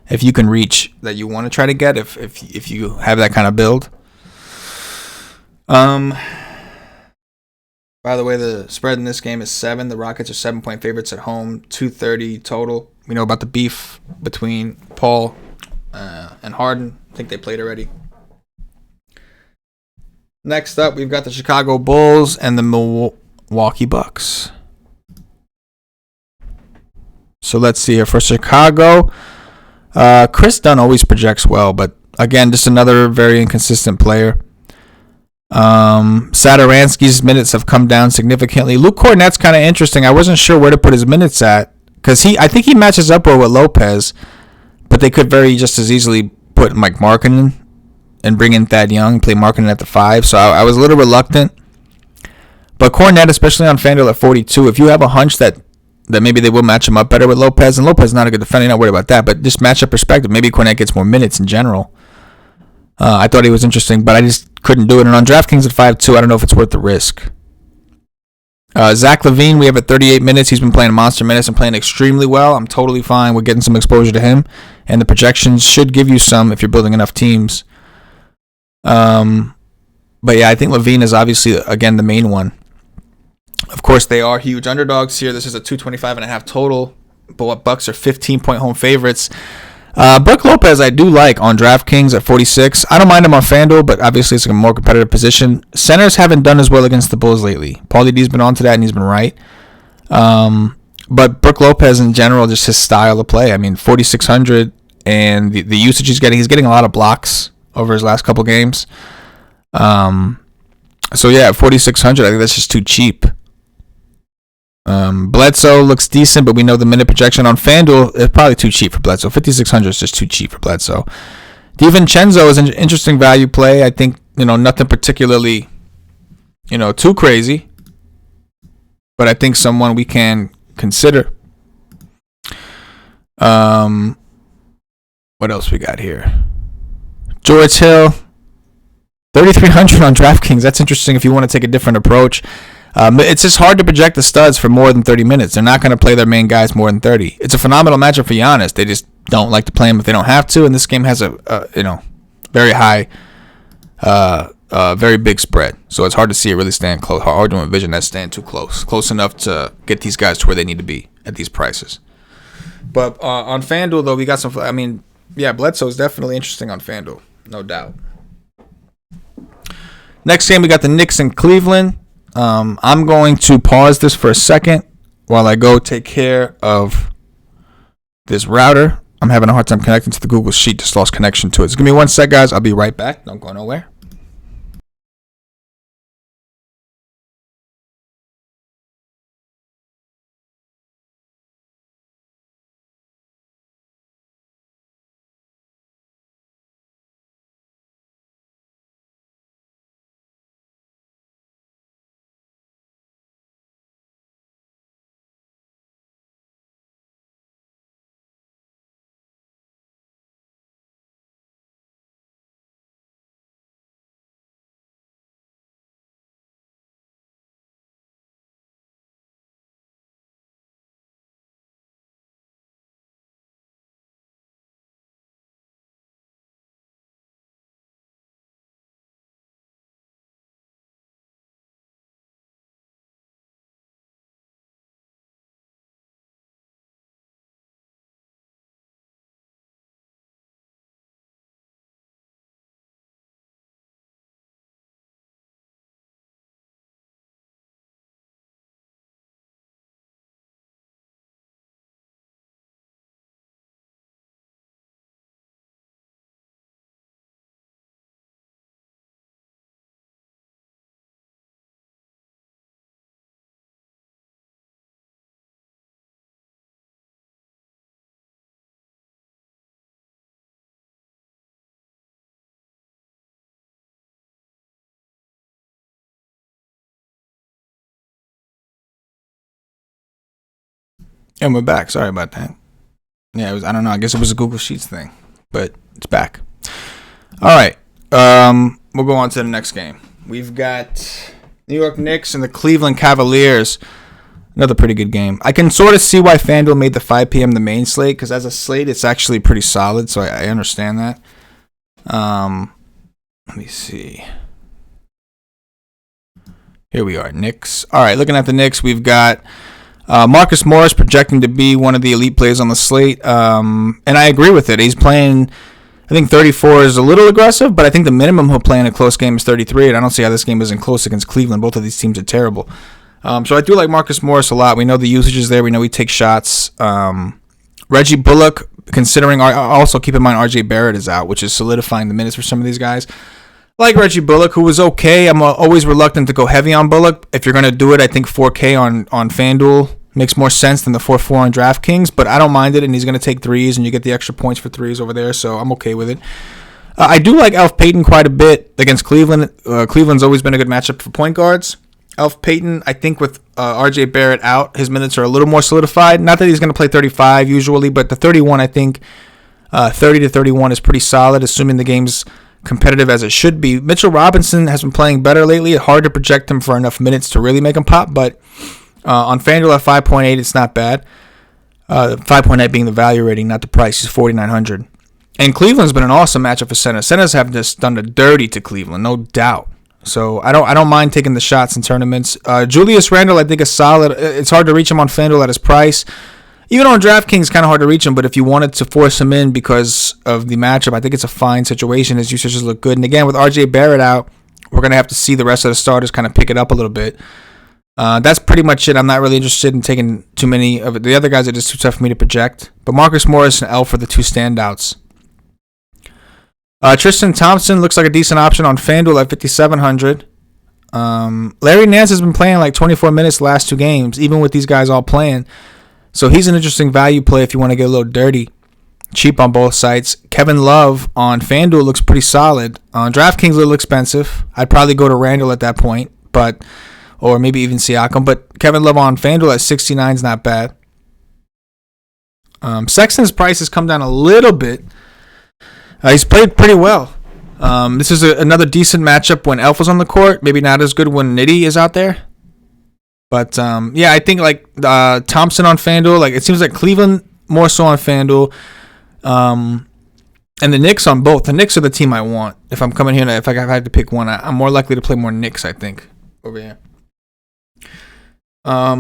if you can reach that you want to try to get if you have that kind of build. By the way, the spread in this game is 7. The Rockets are 7-point favorites at home, 230 total. We know about the beef between Paul and Harden. I think they played already. Next up, we've got the Chicago Bulls and the Milwaukee Bucks. So let's see here. For Chicago, Chris Dunn always projects well, but again, just another very inconsistent player. Satoransky's minutes have come down significantly. Luke Kornet's kind of interesting. I wasn't sure where to put his minutes at because I think he matches up well with Lopez, but they could very just as easily put Mike Markkinen and bring in Thad Young, play Markkinen at the 5. So I was a little reluctant. But Kornet, especially on FanDuel at 42, if you have a hunch that maybe they will match him up better with Lopez, and Lopez is not a good defender, not worried about that, but just matchup perspective, maybe Kornet gets more minutes in general. I thought he was interesting, but I just couldn't do it. And on DraftKings at 5-2, I don't know if it's worth the risk. Zach LaVine, we have at 38 minutes. He's been playing monster minutes and playing extremely well. I'm totally fine with getting some exposure to him. And the projections should give you some if you're building enough teams. But yeah, I think LaVine is obviously, again, the main one. Of course, they are huge underdogs here. This is a 225.5 total. But Bucks are 15-point home favorites. Brook Lopez, I do like on DraftKings at 46. I don't mind him on FanDuel, but obviously it's a more competitive position. Centers haven't done as well against the Bulls lately. Paulie D's been on to that, and he's been right. But Brook Lopez in general, just his style of play. I mean, 4,600, and the usage he's getting a lot of blocks over his last couple games. So yeah, 4,600, I think that's just too cheap. Bledsoe looks decent, but we know the minute projection on FanDuel is probably too cheap for Bledsoe. 5,600 is just too cheap for Bledsoe. DiVincenzo is an interesting value play. I think, nothing particularly, too crazy, but I think someone we can consider. What else we got here? George Hill, 3,300 on DraftKings. That's interesting if you want to take a different approach. It's just hard to project the studs for more than 30 minutes. They're not going to play their main guys more than 30. It's a phenomenal matchup for Giannis. They just don't like to play him if they don't have to. And this game has a very high, very big spread. So it's hard to see it really stand close. Hard to envision that stand too close enough to get these guys to where they need to be at these prices. But on FanDuel, though, we got some. I mean, yeah, Bledsoe is definitely interesting on FanDuel, no doubt. Next game, we got the Knicks in Cleveland. I'm going to pause this for a second while I go take care of this router. I'm having a hard time connecting to the Google Sheet. Just lost connection to it. Just give me 1 sec, guys. I'll be right back. Don't go nowhere. And we're back. Sorry about that. Yeah, I don't know. I guess it was a Google Sheets thing, but it's back. All right. We'll go on to the next game. We've got New York Knicks and the Cleveland Cavaliers. Another pretty good game. I can sort of see why FanDuel made the 5 p.m. the main slate, because as a slate, it's actually pretty solid, so I understand that. Let me see. Here we are, Knicks. All right, looking at the Knicks, we've got Marcus Morris projecting to be one of the elite plays on the slate, and I agree with it. He's playing, I think 34 is a little aggressive, but I think the minimum he'll play in a close game is 33, and I don't see how this game isn't close against Cleveland. Both of these teams are terrible. So I do like Marcus Morris a lot. We know the usage is there. We know he takes shots. Reggie Bullock, considering, also keep in mind RJ Barrett is out, which is solidifying the minutes for some of these guys. Like Reggie Bullock, who was okay. I'm always reluctant to go heavy on Bullock. If you're going to do it, I think 4K on FanDuel makes more sense than the 4-4 on DraftKings, but I don't mind it, and he's going to take threes, and you get the extra points for threes over there, so I'm okay with it. I do like Elf Payton quite a bit against Cleveland. Cleveland's always been a good matchup for point guards. Elf Payton, I think with RJ Barrett out, his minutes are a little more solidified. Not that he's going to play 35 usually, but the 31, I think 30 to 31 is pretty solid, assuming the game's competitive as it should be. Mitchell Robinson has been playing better lately. It's hard to project him for enough minutes to really make him pop, but on FanDuel at 5.8, it's not bad. 5.8 being the value rating, not the price. He's 4,900. And Cleveland's been an awesome matchup for centers. Centers have just done the dirty to Cleveland, no doubt. So I don't mind taking the shots in tournaments. Julius Randle, I think, is solid. It's hard to reach him on FanDuel at his price. Even on DraftKings, kind of hard to reach him. But if you wanted to force him in because of the matchup, I think it's a fine situation. His usages look good. And again, with RJ Barrett out, we're going to have to see the rest of the starters kind of pick it up a little bit. That's pretty much it. I'm not really interested in taking too many of it. The other guys are just too tough for me to project. But Marcus Morris and Elf are the two standouts. Tristan Thompson looks like a decent option on FanDuel at 5,700. Larry Nance has been playing like 24 minutes the last two games, even with these guys all playing. So he's an interesting value play if you want to get a little dirty. Cheap on both sites. Kevin Love on FanDuel looks pretty solid. On DraftKings, a little expensive. I'd probably go to Randall at that point, or maybe even Siakam. But Kevin Love on FanDuel at 69 is not bad. Sexton's price has come down a little bit. He's played pretty well. This is another decent matchup when Elf was on the court. Maybe not as good when Nitty is out there. But, yeah, I think, like, Thompson on FanDuel. Like, it seems like Cleveland more so on FanDuel. And the Knicks on both. The Knicks are the team I want. If I'm coming here, if I had to pick one, I'm more likely to play more Knicks, I think, over here.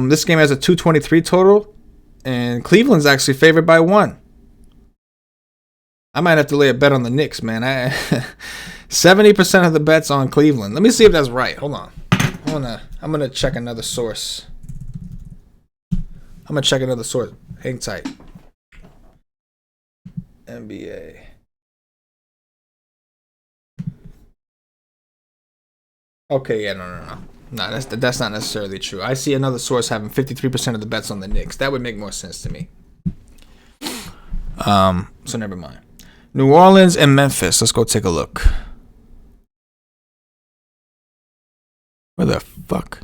This game has a 223 total. And Cleveland's actually favored by 1. I might have to lay a bet on the Knicks, man. 70% of the bets on Cleveland. Let me see if that's right. Hold on. I'm gonna check another source. Hang tight. NBA. Okay, yeah, no. No, that's not necessarily true. I see another source having 53% of the bets on the Knicks. That would make more sense to me. So never mind. New Orleans and Memphis. Let's go take a look. Where the fuck?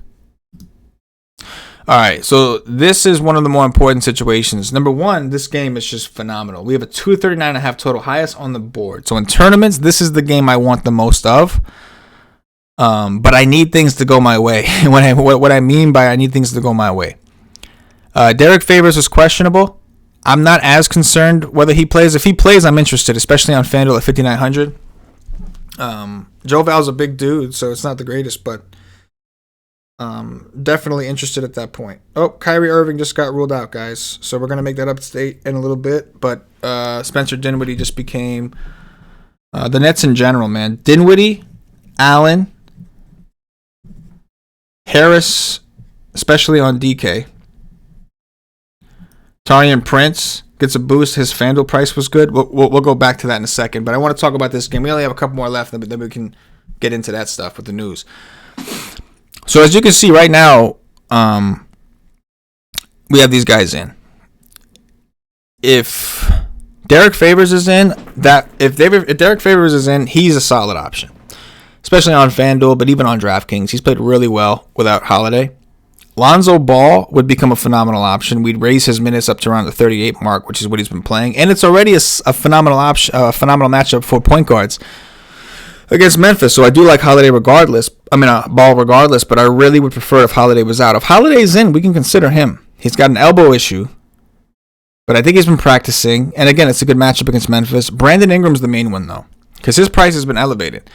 All right, so this is one of the more important situations. Number one, this game is just phenomenal. We have a 239.5 total, highest on the board. So in tournaments, this is the game I want the most of. But I need things to go my way. What I mean by I need things to go my way. Derek Favors is questionable. I'm not as concerned whether he plays. If he plays, I'm interested, especially on FanDuel at 5,900. Joe Val's a big dude, so it's not the greatest, but definitely interested at that point. Oh, Kyrie Irving just got ruled out, guys. So we're going to make that update in a little bit. But Spencer Dinwiddie just became the Nets in general, man. Dinwiddie, Allen, Harris, especially on DK. Taurean Prince gets a boost. His FanDuel price was good. We'll go back to that in a second. But I want to talk about this game. We only have a couple more left, then we can get into that stuff with the news. So as you can see right now, we have these guys in. If Derek Favors is in, if Derek Favors is in, he's a solid option, especially on FanDuel, but even on DraftKings. He's played really well without Holiday. Lonzo Ball would become a phenomenal option. We'd raise his minutes up to around the 38 mark, which is what he's been playing, and it's already a phenomenal option, a phenomenal matchup for point guards against Memphis. So I do like Holiday regardless. Ball regardless, but I really would prefer if Holiday was out. If Holiday's in, we can consider him. He's got an elbow issue, but I think he's been practicing. And again, it's a good matchup against Memphis. Brandon Ingram's the main one though, because his price has been elevated.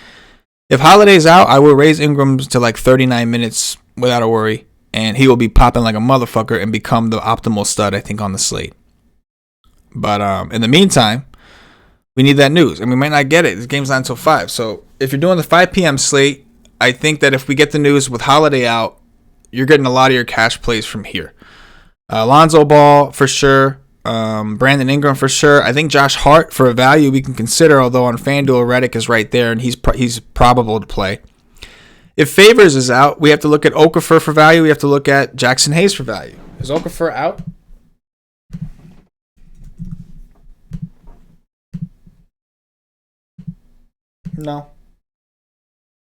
If Holiday's out, I will raise Ingram's to like 39 minutes without a worry. And he will be popping like a motherfucker and become the optimal stud, I think, on the slate. But in the meantime, we need that news. And we might not get it. This game's not until 5. So if you're doing the 5 p.m. slate, I think that if we get the news with Holiday out, you're getting a lot of your cash plays from here. Lonzo Ball, for sure. Brandon Ingram, for sure. I think Josh Hart, for a value we can consider, although on FanDuel, Redick is right there, and he's probable to play. If Favors is out, we have to look at Okafor for value. We have to look at Jackson Hayes for value. Is Okafor out? No.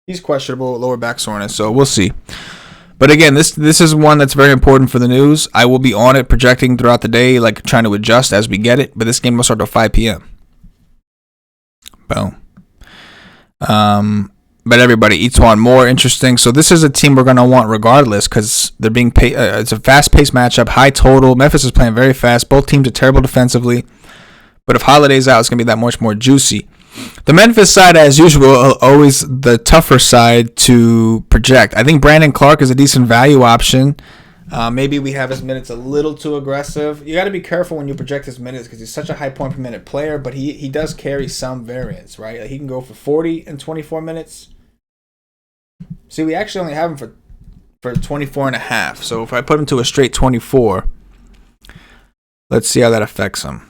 He's questionable, lower back soreness, so we'll see. But again, this is one that's very important for the news. I will be on it, projecting throughout the day, like trying to adjust as we get it. But this game will start at 5 p.m. Boom. But everybody, each one more interesting. So this is a team we're going to want regardless because they're being paid. It's a fast-paced matchup, high total. Memphis is playing very fast. Both teams are terrible defensively. But if Holiday's out, it's going to be that much more juicy. The Memphis side, as usual, always the tougher side to project. I think Brandon Clark is a decent value option. Maybe we have his minutes a little too aggressive. You got to be careful when you project his minutes because he's such a high point per minute player, but he does carry some variance, right? Like he can go for 40 in 24 minutes. See, we actually only have him for 24 and a half. So if I put him to a straight 24, let's see how that affects him.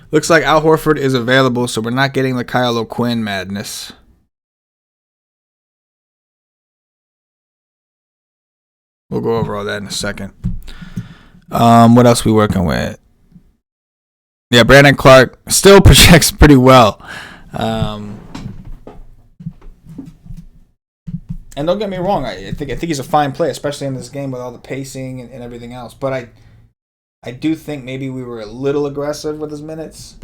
Looks like Al Horford is available, so we're not getting the Kyle O'Quinn madness. We'll go over all that in a second. What else we working with? Yeah, Brandon Clark still projects pretty well. And don't get me wrong, I think he's a fine play, especially in this game with all the pacing and everything else. But I do think maybe we were a little aggressive with his minutes,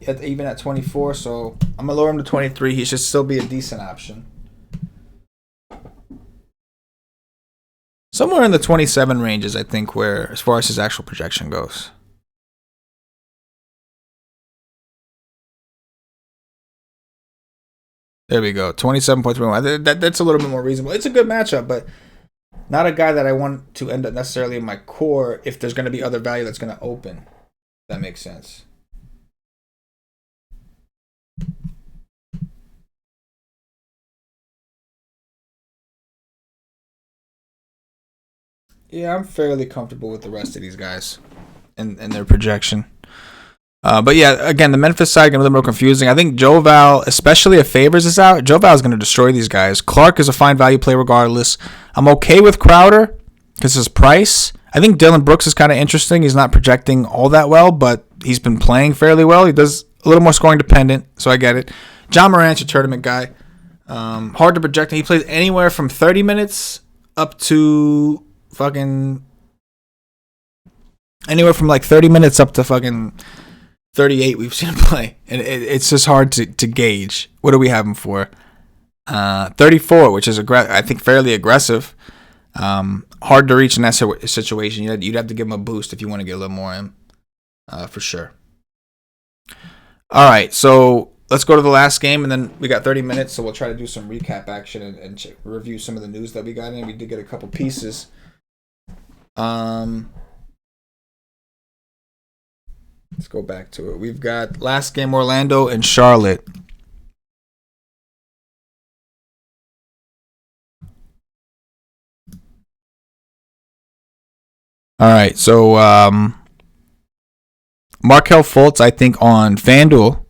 even at 24. So I'm gonna lower him to 23. He should still be a decent option. Somewhere in the 27 ranges, I think, where as far as his actual projection goes. There we go, 27.31. That's a little bit more reasonable. It's a good matchup, but not a guy that I want to end up necessarily in my core if there's going to be other value that's going to open. If that makes sense. Yeah, I'm fairly comfortable with the rest of these guys and their projection. But yeah, again, the Memphis side getting a little more confusing. I think Joval, especially if Favors is out, Joval is going to destroy these guys. Clark is a fine value play regardless. I'm okay with Crowder because his price. I think Dylan Brooks is kind of interesting. He's not projecting all that well, but he's been playing fairly well. He does a little more scoring dependent, so I get it. John Morant's a tournament guy. Hard to project. He plays anywhere from 30 minutes up to fucking anywhere from like 30 minutes up to fucking 38 we've seen him play, and it's just hard to gauge. What do we have him for? 34, which is I think fairly aggressive. Hard to reach in that situation. You'd have to give him a boost if you want to get a little more in, for sure. All right, so let's go to the last game, and then we got 30 minutes, so we'll try to do some recap action and review some of the news that we got in. We did get a couple pieces. Let's go back to it. We've got last game Orlando and Charlotte. All right, so Markelle Fultz, I think on FanDuel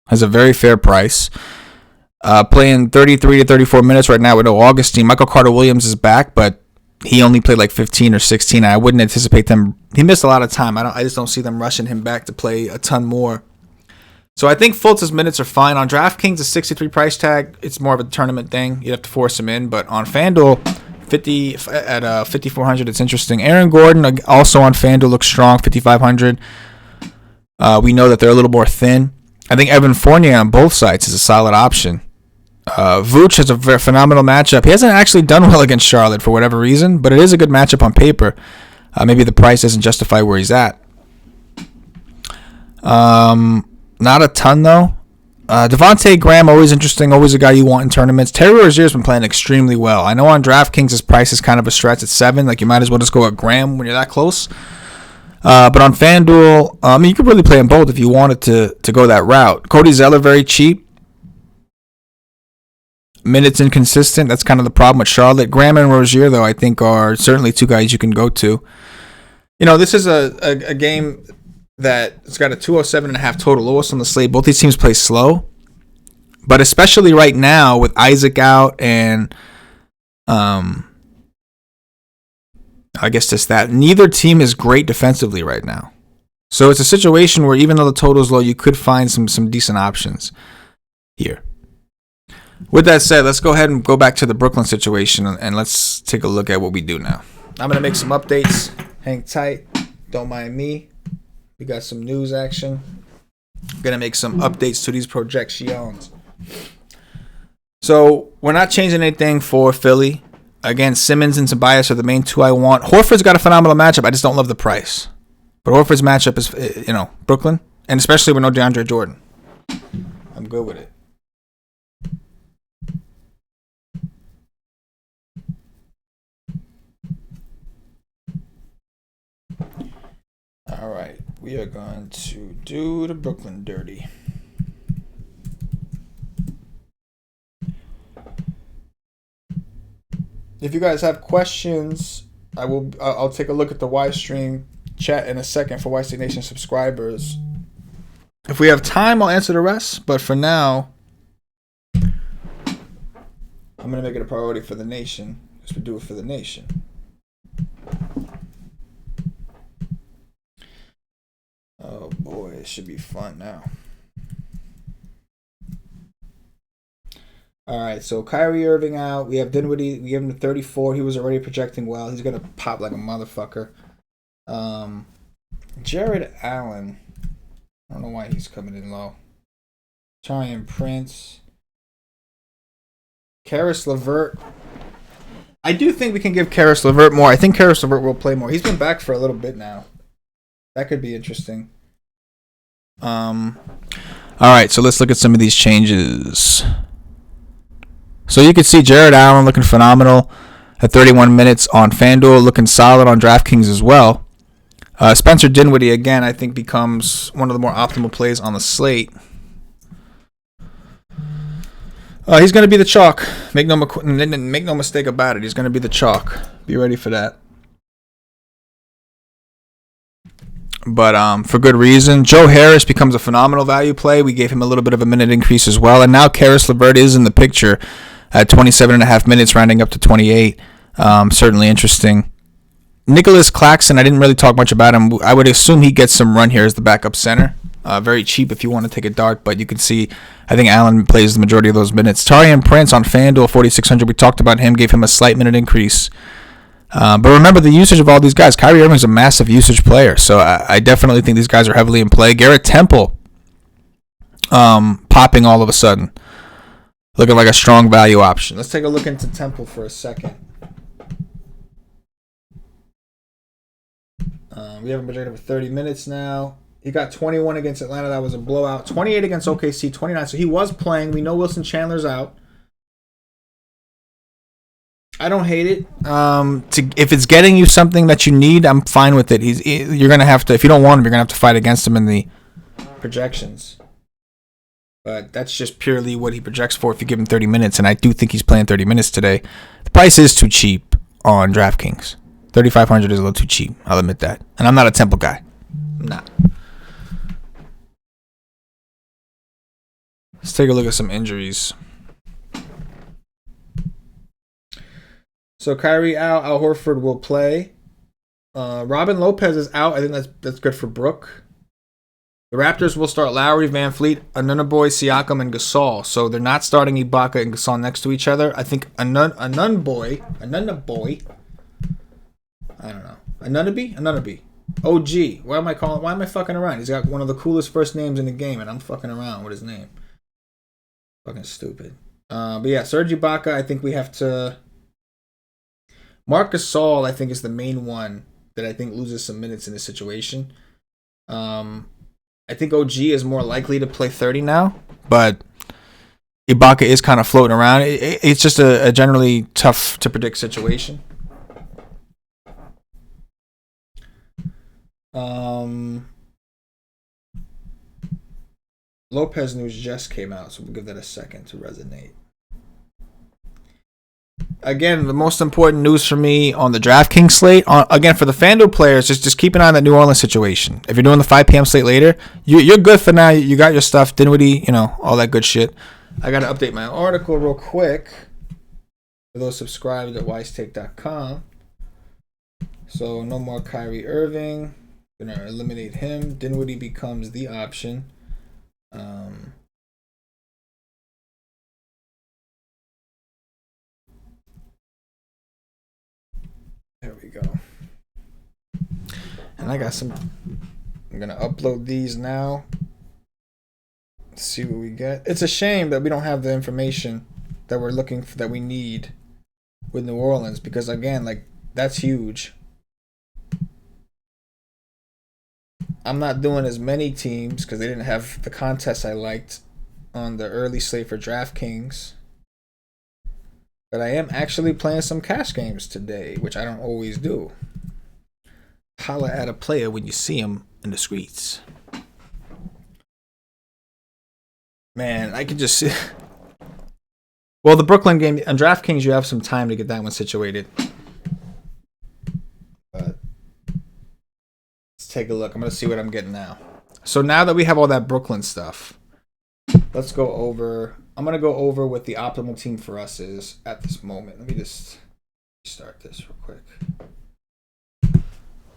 has a very fair price. Playing 33 to 34 minutes right now with no Augustine. Michael Carter-Williams is back, but he only played like 15 or 16. I wouldn't anticipate them. He missed a lot of time. I just don't see them rushing him back to play a ton more. So I think Fultz's minutes are fine. On DraftKings, a 63 price tag, it's more of a tournament thing. You'd have to force him in. But on FanDuel, 5,400, it's interesting. Aaron Gordon, also on FanDuel, looks strong, 5,500. We know that they're a little more thin. I think Evan Fournier on both sides is a solid option. Vooch has a very phenomenal matchup. He hasn't actually done well against Charlotte for whatever reason, but it is a good matchup on paper. Maybe the price doesn't justify where he's at. Not a ton, though. Devontae Graham, always interesting, always a guy you want in tournaments. Terry Rozier's been playing extremely well. I know on DraftKings his price is kind of a stretch at 7. Like, you might as well just go with Graham when you're that close. But on FanDuel, you could really play them both if you wanted to go that route. Cody Zeller, very cheap. Minutes inconsistent. That's kind of the problem with Charlotte. Graham and Rozier, though, I think are certainly two guys you can go to. This is a game that it's got a 207.5 total, lowest on the slate. Both these teams play slow, but especially right now with Isaac out and I guess just that neither team is great defensively right now. So it's a situation where even though the total is low, you could find some decent options here. With that said, let's go ahead and go back to the Brooklyn situation and let's take a look at what we do now. I'm going to make some updates. Hang tight. Don't mind me. We got some news action. I'm going to make some updates to these projections. So we're not changing anything for Philly. Again, Simmons and Tobias are the main two I want. Horford's got a phenomenal matchup. I just don't love the price. But Horford's matchup is, Brooklyn. And especially with no DeAndre Jordan. I'm good with it. All right, we are going to do the Brooklyn Dirty. If you guys have questions, I'll take a look at the Ystream chat in a second for WiseTake Nation subscribers. If we have time, I'll answer the rest. But for now, I'm gonna make it a priority for the nation because we do it for the nation. Oh boy, it should be fun now. All right, so Kyrie Irving out. We have Dinwiddie. We gave him the 34. He was already projecting well. He's gonna pop like a motherfucker. Jared Allen. I don't know why he's coming in low. Taurean Prince. Karis LeVert. I do think we can give Karis LeVert more. I think Karis LeVert will play more. He's been back for a little bit now. That could be interesting. All right, so let's look at some of these changes. So you can see Jared Allen looking phenomenal at 31 minutes on FanDuel, looking solid on DraftKings as well. Spencer Dinwiddie, again, I think becomes one of the more optimal plays on the slate. He's going to be the chalk. Make no mistake about it. He's going to be the chalk. Be ready for that. But for good reason. Joe Harris becomes a phenomenal value play. We gave him a little bit of a minute increase as well. And now Karis LeVert is in the picture at 27.5 minutes, rounding up to 28. Certainly interesting. Nicholas Claxton, I didn't really talk much about him. I would assume he gets some run here as the backup center. Very cheap if you want to take a dart, but you can see I think Allen plays the majority of those minutes. Taurean Prince on FanDuel, 4,600. We talked about him, gave him a slight minute increase. But remember the usage of all these guys. Kyrie Irving's a massive usage player, so I definitely think these guys are heavily in play. Garrett Temple popping all of a sudden. Looking like a strong value option. Let's take a look into Temple for a second. We have him projected for 30 minutes now. He got 21 against Atlanta. That was a blowout. 28 against OKC, 29. So he was playing. We know Wilson Chandler's out. I don't hate it. If it's getting you something that you need, I'm fine with it. You're gonna have to. If you don't want him, you're gonna have to fight against him in the projections. But that's just purely what he projects for if you give him 30 minutes, and I do think he's playing 30 minutes today. The price is too cheap on DraftKings. 3,500 is a little too cheap. I'll admit that. And I'm not a Temple guy. I'm not. Let's take a look at some injuries. So Kyrie out. Al Horford will play. Robin Lopez is out. I think that's good for Brook. The Raptors will start Lowry, Van Fleet, Anunoby, Siakam, and Gasol. So they're not starting Ibaka and Gasol next to each other. I think Anunoby, I don't know. Anunoby. OG. Why am I fucking around? He's got one of the coolest first names in the game, and I'm fucking around with his name. Fucking stupid. But yeah, Serge Ibaka, I think we have to. Marc Gasol, I think, is the main one that I think loses some minutes in this situation. I think OG is more likely to play 30 now, but Ibaka is kind of floating around. It's just a generally tough to predict situation. Lopez news just came out, so we'll give that a second to resonate. Again, the most important news for me on the DraftKings slate, again, for the FanDuel players, just keep an eye on that New Orleans situation. If you're doing the 5 p.m. slate later, you're good for now. You got your stuff, Dinwiddie, all that good shit. I got to update my article real quick for those subscribed at WiseTake.com. So no more Kyrie Irving. Going to eliminate him. Dinwiddie becomes the option. There we go. And I got some. I'm going to upload these now. Let's see what we get. It's a shame that we don't have the information that we're looking for, that we need with New Orleans, because again, that's huge. I'm not doing as many teams because they didn't have the contests I liked on the early slate for DraftKings. But I am actually playing some cash games today, which I don't always do. Holla at a player when you see him in the streets. Man, I can just see. Well, the Brooklyn game on DraftKings, you have some time to get that one situated. But let's take a look. I'm going to see what I'm getting now. So now that we have all that Brooklyn stuff, let's go over. I'm going to go over what the optimal team for us is at this moment. Let me just start this real quick.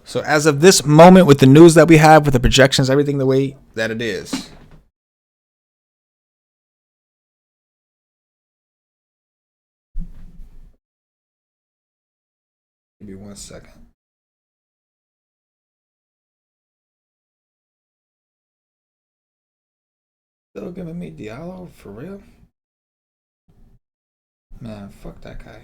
So as of this moment, with the news that we have, with the projections, everything the way that it is. Give me 1 second. Still giving me Diallo? For real? Man, fuck that guy.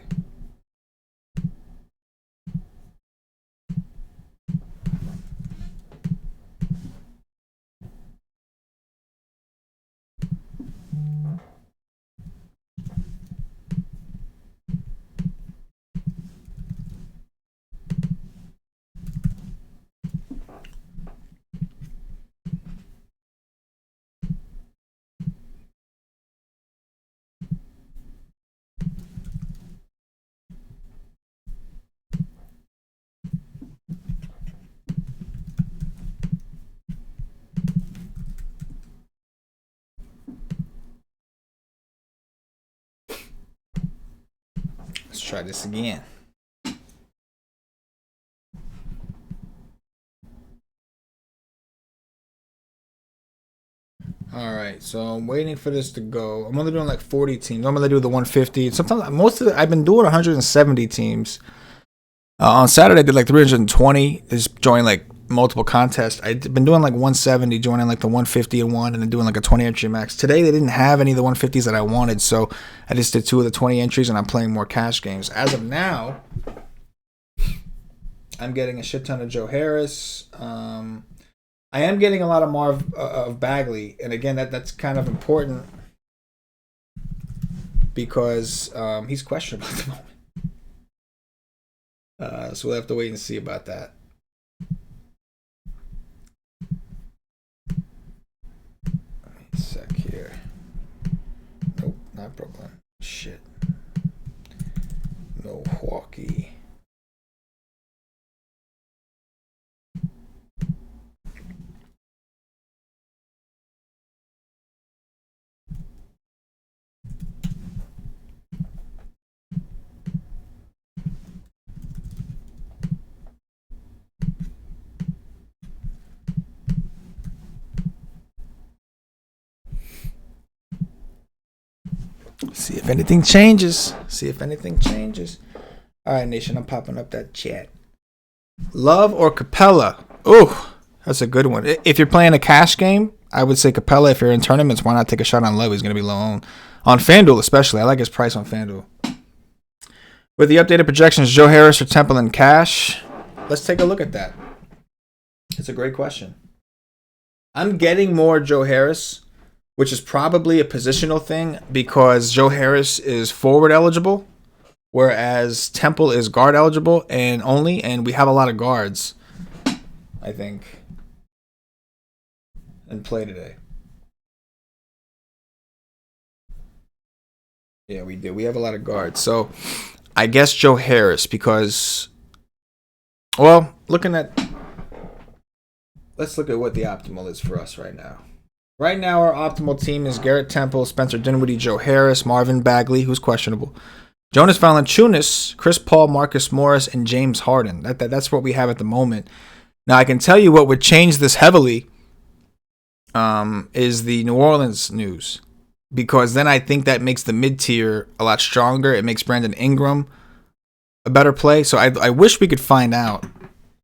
Let's try this again. All right, so I'm waiting for this to go. I'm only doing 40 teams. Normally I do the 150. Sometimes I've been doing 170 teams. On Saturday I did 320. Just joining multiple contests. I've been doing 170, joining the 150 and one, and then doing a 20 entry max. Today they didn't have any of the 150s that I wanted, so I just did 2 of the 20 entries, and I'm playing more cash games. As of now, I'm getting a shit ton of Joe Harris. I am getting a lot of Marv of Bagley, and again, that's kind of important because he's questionable at the moment. So we'll have to wait and see about that. Let me sec here. Nope, not Brooklyn. Shit. Milwaukee. See if anything changes. See if anything changes. All right, Nation, I'm popping up that chat. Love or Capella? Oh, that's a good one. If you're playing a cash game, I would say Capella. If you're in tournaments, why not take a shot on Love? He's going to be low owned. On FanDuel, especially. I like his price on FanDuel. With the updated projections, Joe Harris or Temple in cash? Let's take a look at that. It's a great question. I'm getting more Joe Harris, which is probably a positional thing because Joe Harris is forward eligible, whereas Temple is guard eligible and we have a lot of guards, I think, in play today. Yeah, we do. We have a lot of guards. So I guess Joe Harris because, well, let's look at what the optimal is for us right now. Right now, our optimal team is Garrett Temple, Spencer Dinwiddie, Joe Harris, Marvin Bagley, who's questionable, Jonas Valanciunas, Chris Paul, Marcus Morris, and James Harden. That's what we have at the moment. Now, I can tell you what would change this heavily is the New Orleans news. Because then I think that makes the mid-tier a lot stronger. It makes Brandon Ingram a better play. So I wish we could find out.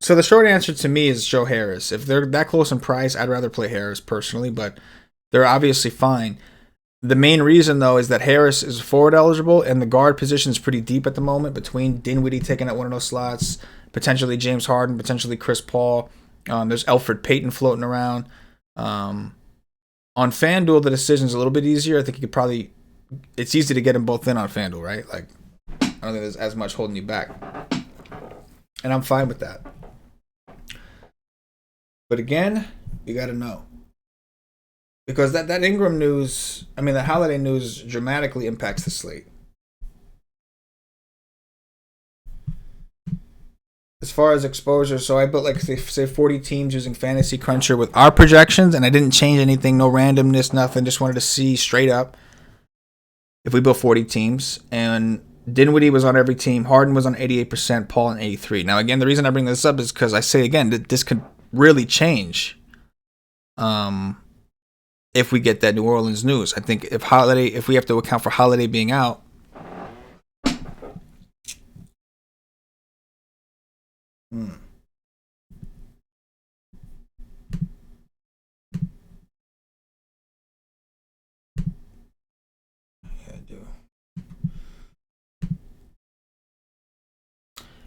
So the short answer to me is Joe Harris. If they're that close in price, I'd rather play Harris personally, but they're obviously fine. The main reason, though, is that Harris is forward eligible, and the guard position is pretty deep at the moment between Dinwiddie taking out one of those slots, potentially James Harden, potentially Chris Paul. There's Elfrid Payton floating around. On FanDuel, the decision's a little bit easier. I think you could probably... It's easy to get them both in on FanDuel, right? Like, I don't think there's as much holding you back. And I'm fine with that. But again, you got to know. Because that Ingram news... I mean, the holiday news dramatically impacts the slate. As far as exposure, so I built like say 40 teams using Fantasy Cruncher with our projections, and I didn't change anything, no randomness, nothing. Just wanted to see straight up if we built 40 teams. And Dinwiddie was on every team, Harden was on 88%, Paul on 83%. Now again, the reason I bring this up is because I say again that this could really change if we get that New Orleans news. I think if we have to account for Holiday being out. Yeah, I do.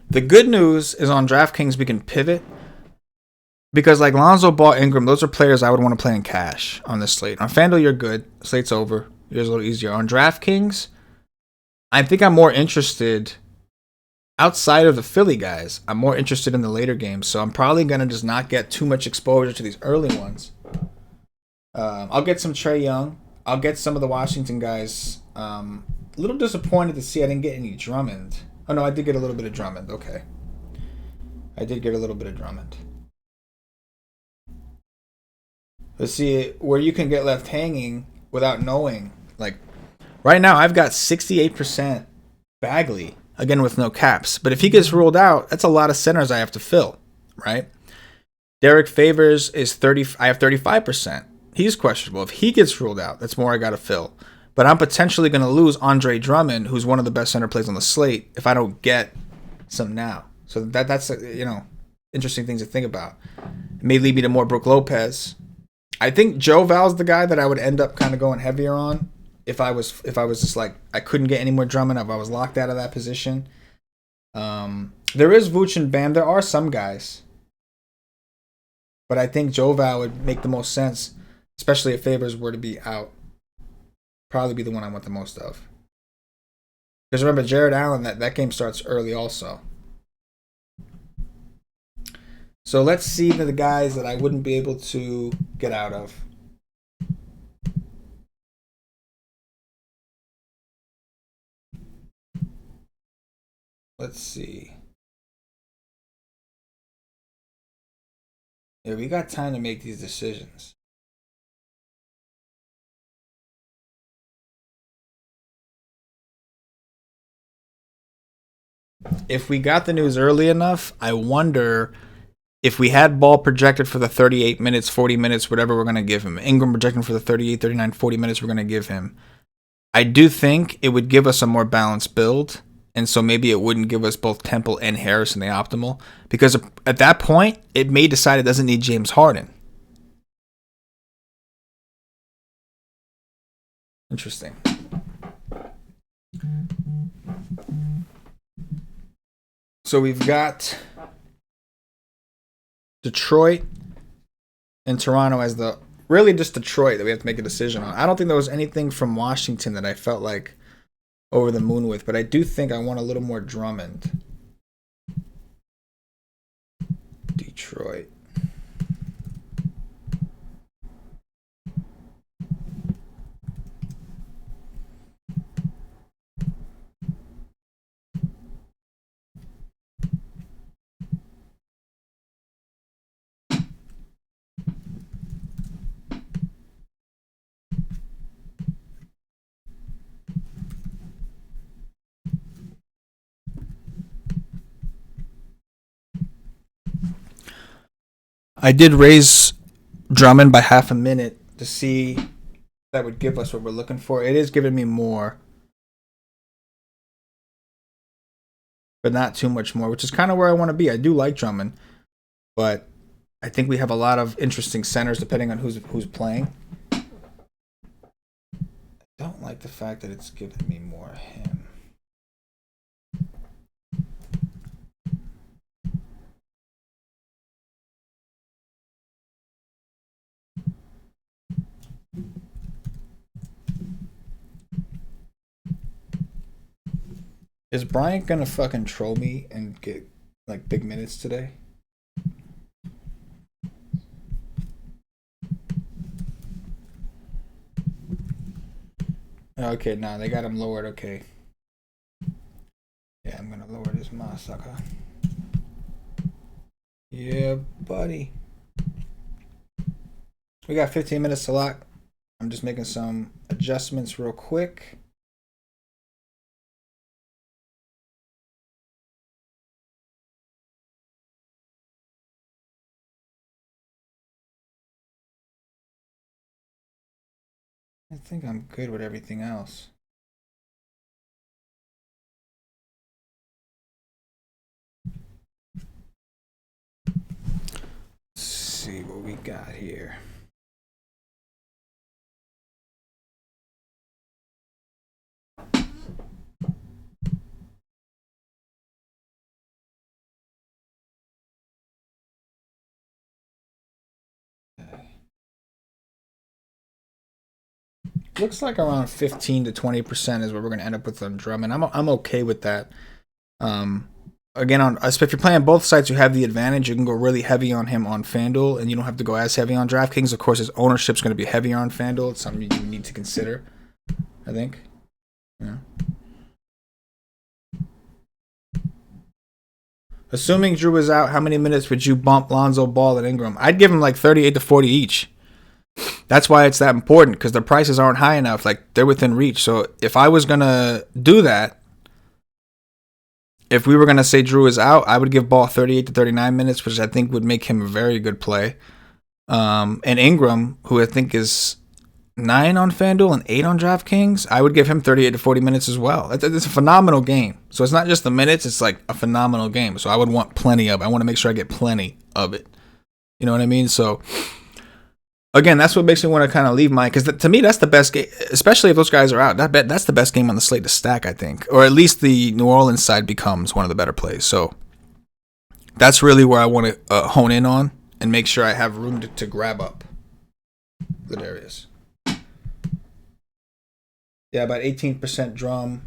The good news is on DraftKings we can pivot because like Lonzo Ball, Ingram, those are players I would want to play in cash on this slate. On FanDuel, you're good. Slate's over. Yours a little easier. On DraftKings, I think I'm more interested. Outside of the Philly guys, I'm more interested in the later games, so I'm probably going to just not get too much exposure to these early ones. I'll get some Trae Young. I'll get some of the Washington guys. A little disappointed to see I didn't get any Drummond. Oh, no, I did get a little bit of Drummond. Okay. I did get a little bit of Drummond. Let's see where you can get left hanging without knowing. Like, right now, I've got 68% Bagley. Again, with no caps. But if he gets ruled out, that's a lot of centers I have to fill, right? Derek Favors is 30. I have 35%. He's questionable. If he gets ruled out, that's more I got to fill. But I'm potentially going to lose Andre Drummond, who's one of the best center plays on the slate, if I don't get some now. So that's interesting things to think about. It may lead me to more Brook Lopez. I think Joe Val's the guy that I would end up kind of going heavier on. If I was just like I couldn't get any more Drummond, if I was locked out of that position. There is Vooch and Bam. There are some guys. But I think Joe Val would make the most sense, especially if Favors were to be out. Probably be the one I want the most of. Because remember, Jared Allen, that game starts early also. So let's see the guys that I wouldn't be able to get out of. Let's see. Yeah, we got time to make these decisions. If we got the news early enough, I wonder if we had Ball projected for the 38 minutes, 40 minutes, whatever we're going to give him. Ingram projected for the 38, 39, 40 minutes we're going to give him. I do think it would give us a more balanced build. And so maybe it wouldn't give us both Temple and Harris in the optimal. Because at that point, it may decide it doesn't need James Harden. Interesting. So we've got Detroit and Toronto as the... Really just Detroit that we have to make a decision on. I don't think there was anything from Washington that I felt like over the moon with, but I do think I want a little more Drummond. Detroit. I did raise Drummond by half a minute to see if that would give us what we're looking for. It is giving me more, but not too much more, which is kind of where I want to be. I do like Drummond, but I think we have a lot of interesting centers depending on who's playing. I don't like the fact that it's giving me more him. Is Bryant gonna fucking troll me and get like big minutes today? Okay, no, they got him lowered. Okay. Yeah, I'm gonna lower this motherfucker. Yeah, buddy. We got 15 minutes to lock. I'm just making some adjustments real quick. I think I'm good with everything else. Let's see what we got here. Looks like around 15 to 20% is what we're going to end up with on Drummond. I'm okay with that. Again, if you're playing both sides, you have the advantage. You can go really heavy on him on FanDuel, and you don't have to go as heavy on DraftKings. Of course, his ownership's going to be heavier on FanDuel. It's something you need to consider, I think. Yeah. Assuming Drew is out, how many minutes would you bump Lonzo Ball and Ingram? I'd give him like 38 to 40 each. That's why it's that important, because the prices aren't high enough. Like, they're within reach. So if I was going to do that, if we were going to say Drew is out, I would give Ball 38 to 39 minutes, which I think would make him a very good play. And Ingram, who I think is 9 on FanDuel and 8 on DraftKings, I would give him 38 to 40 minutes as well. It's a phenomenal game. So it's not just the minutes, it's like a phenomenal game. So I would want plenty of it. I want to make sure I get plenty of it. You know what I mean? So, again, that's what makes me want to kind of leave mine, because to me, that's the best game, especially if those guys are out. That's the best game on the slate to stack, I think. Or at least the New Orleans side becomes one of the better plays. So that's really where I want to hone in on and make sure I have room to grab up good areas. Yeah, about 18% drum.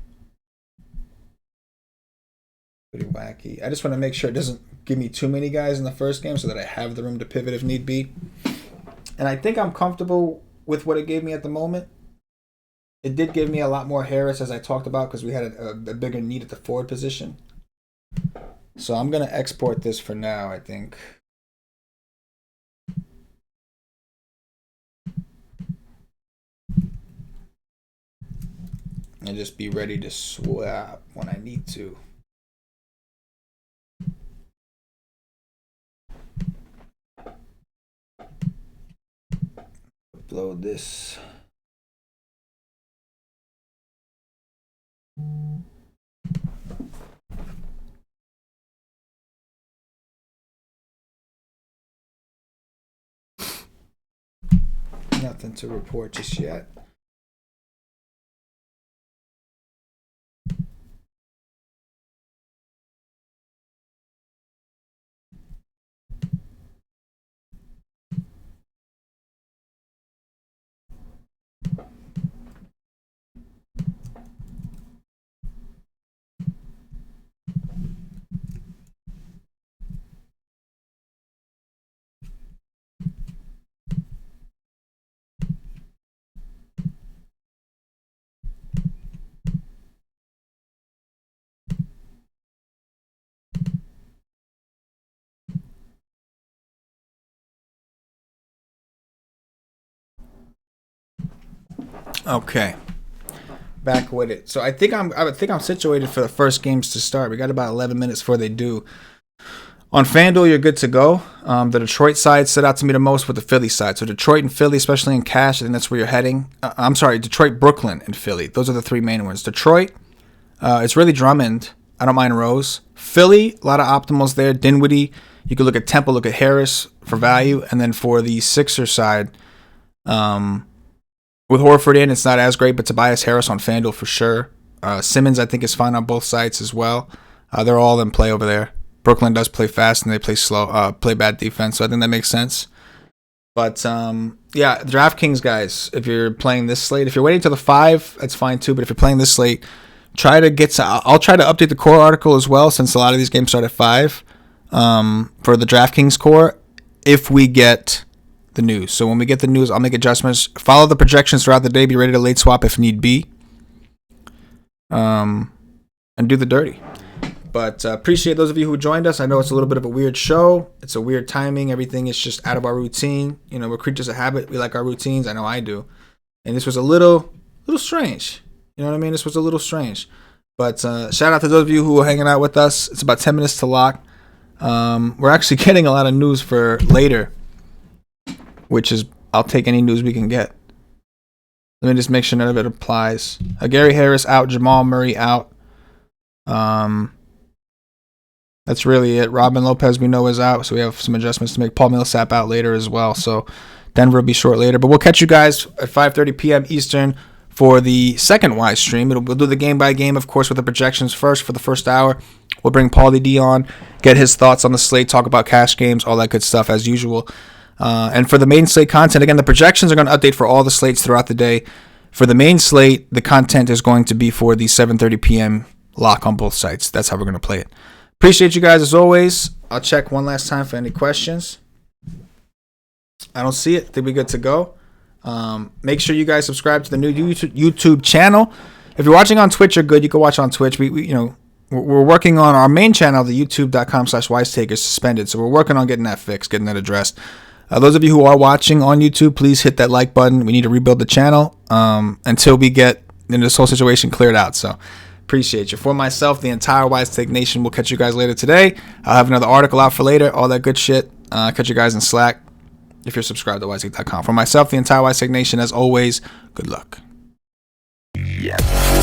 Pretty wacky. I just want to make sure it doesn't give me too many guys in the first game so that I have the room to pivot if need be. And I think I'm comfortable with what it gave me at the moment. It did give me a lot more Harris, as I talked about, because we had a bigger need at the forward position. So I'm going to export this for now, I think. And just be ready to swap when I need to. Upload this. Nothing to report just yet. Okay, back with it. So I think I'm situated for the first games to start. We got about 11 minutes before they do. On FanDuel, you're good to go. The Detroit side stood out to me the most with the Philly side. So Detroit and Philly, especially in cash, I think that's where you're heading. I'm sorry, Detroit, Brooklyn, and Philly. Those are the three main ones. Detroit, it's really Drummond. I don't mind Rose. Philly, a lot of optimals there. Dinwiddie. You could look at Temple, look at Harris for value. And then for the Sixers side, with Horford in, it's not as great, but Tobias Harris on FanDuel for sure. Simmons, I think, is fine on both sides as well. They're all in play over there. Brooklyn does play fast and they play slow, play bad defense, so I think that makes sense. But yeah, DraftKings guys, if you're playing this slate, if you're waiting till the 5, that's fine too. But if you're playing this slate, try to get to. I'll try to update the core article as well, since a lot of these games start at 5 for the DraftKings core. If we get the news, so when we get the news, I'll make adjustments. Follow the projections throughout the day. Be ready to late swap if need be. And do the dirty. But appreciate those of you who joined us. I know it's a little bit of a weird show. It's a weird timing. Everything is just out of our routine. You know, we're creatures of habit. We like our routines. I know I do. And this was a little strange. You know what I mean? This was a little strange. But shout out to those of you who are hanging out with us. It's about 10 minutes to lock. We're actually getting a lot of news for later, which is, I'll take any news we can get. Let me just make sure none of it applies. Gary Harris out. Jamal Murray out. That's really it. Robin Lopez, we know, is out, so we have some adjustments to make. Paul Millsap out later as well, so Denver will be short later. But we'll catch you guys at 5:30 p.m. Eastern for the second Wise stream. We'll do the game by game, of course, with the projections first for the first hour. We'll bring Paulie D on, get his thoughts on the slate, talk about cash games, all that good stuff as usual. And for the main slate content, again, the projections are going to update for all the slates throughout the day. For the main slate, the content is going to be for the 7:30 p.m. lock on both sites. That's how we're going to play it. Appreciate you guys as always. I'll check one last time for any questions. I don't see it. I think we're good to go. Make sure you guys subscribe to the new YouTube channel. If you're watching on Twitch, you're good. You can watch on Twitch. We're working on our main channel. The youtube.com/WiseTake is suspended, so we're working on getting that fixed, getting that addressed. Those of you who are watching on YouTube, please hit that like button. We need to rebuild the channel until we get this whole situation cleared out. So appreciate you. For myself, the entire WiseTake Nation, we'll catch you guys later today. I'll have another article out for later, all that good shit. Catch you guys in Slack if you're subscribed to WiseTake.com. For myself, the entire WiseTake Nation, as always, good luck. Yeah.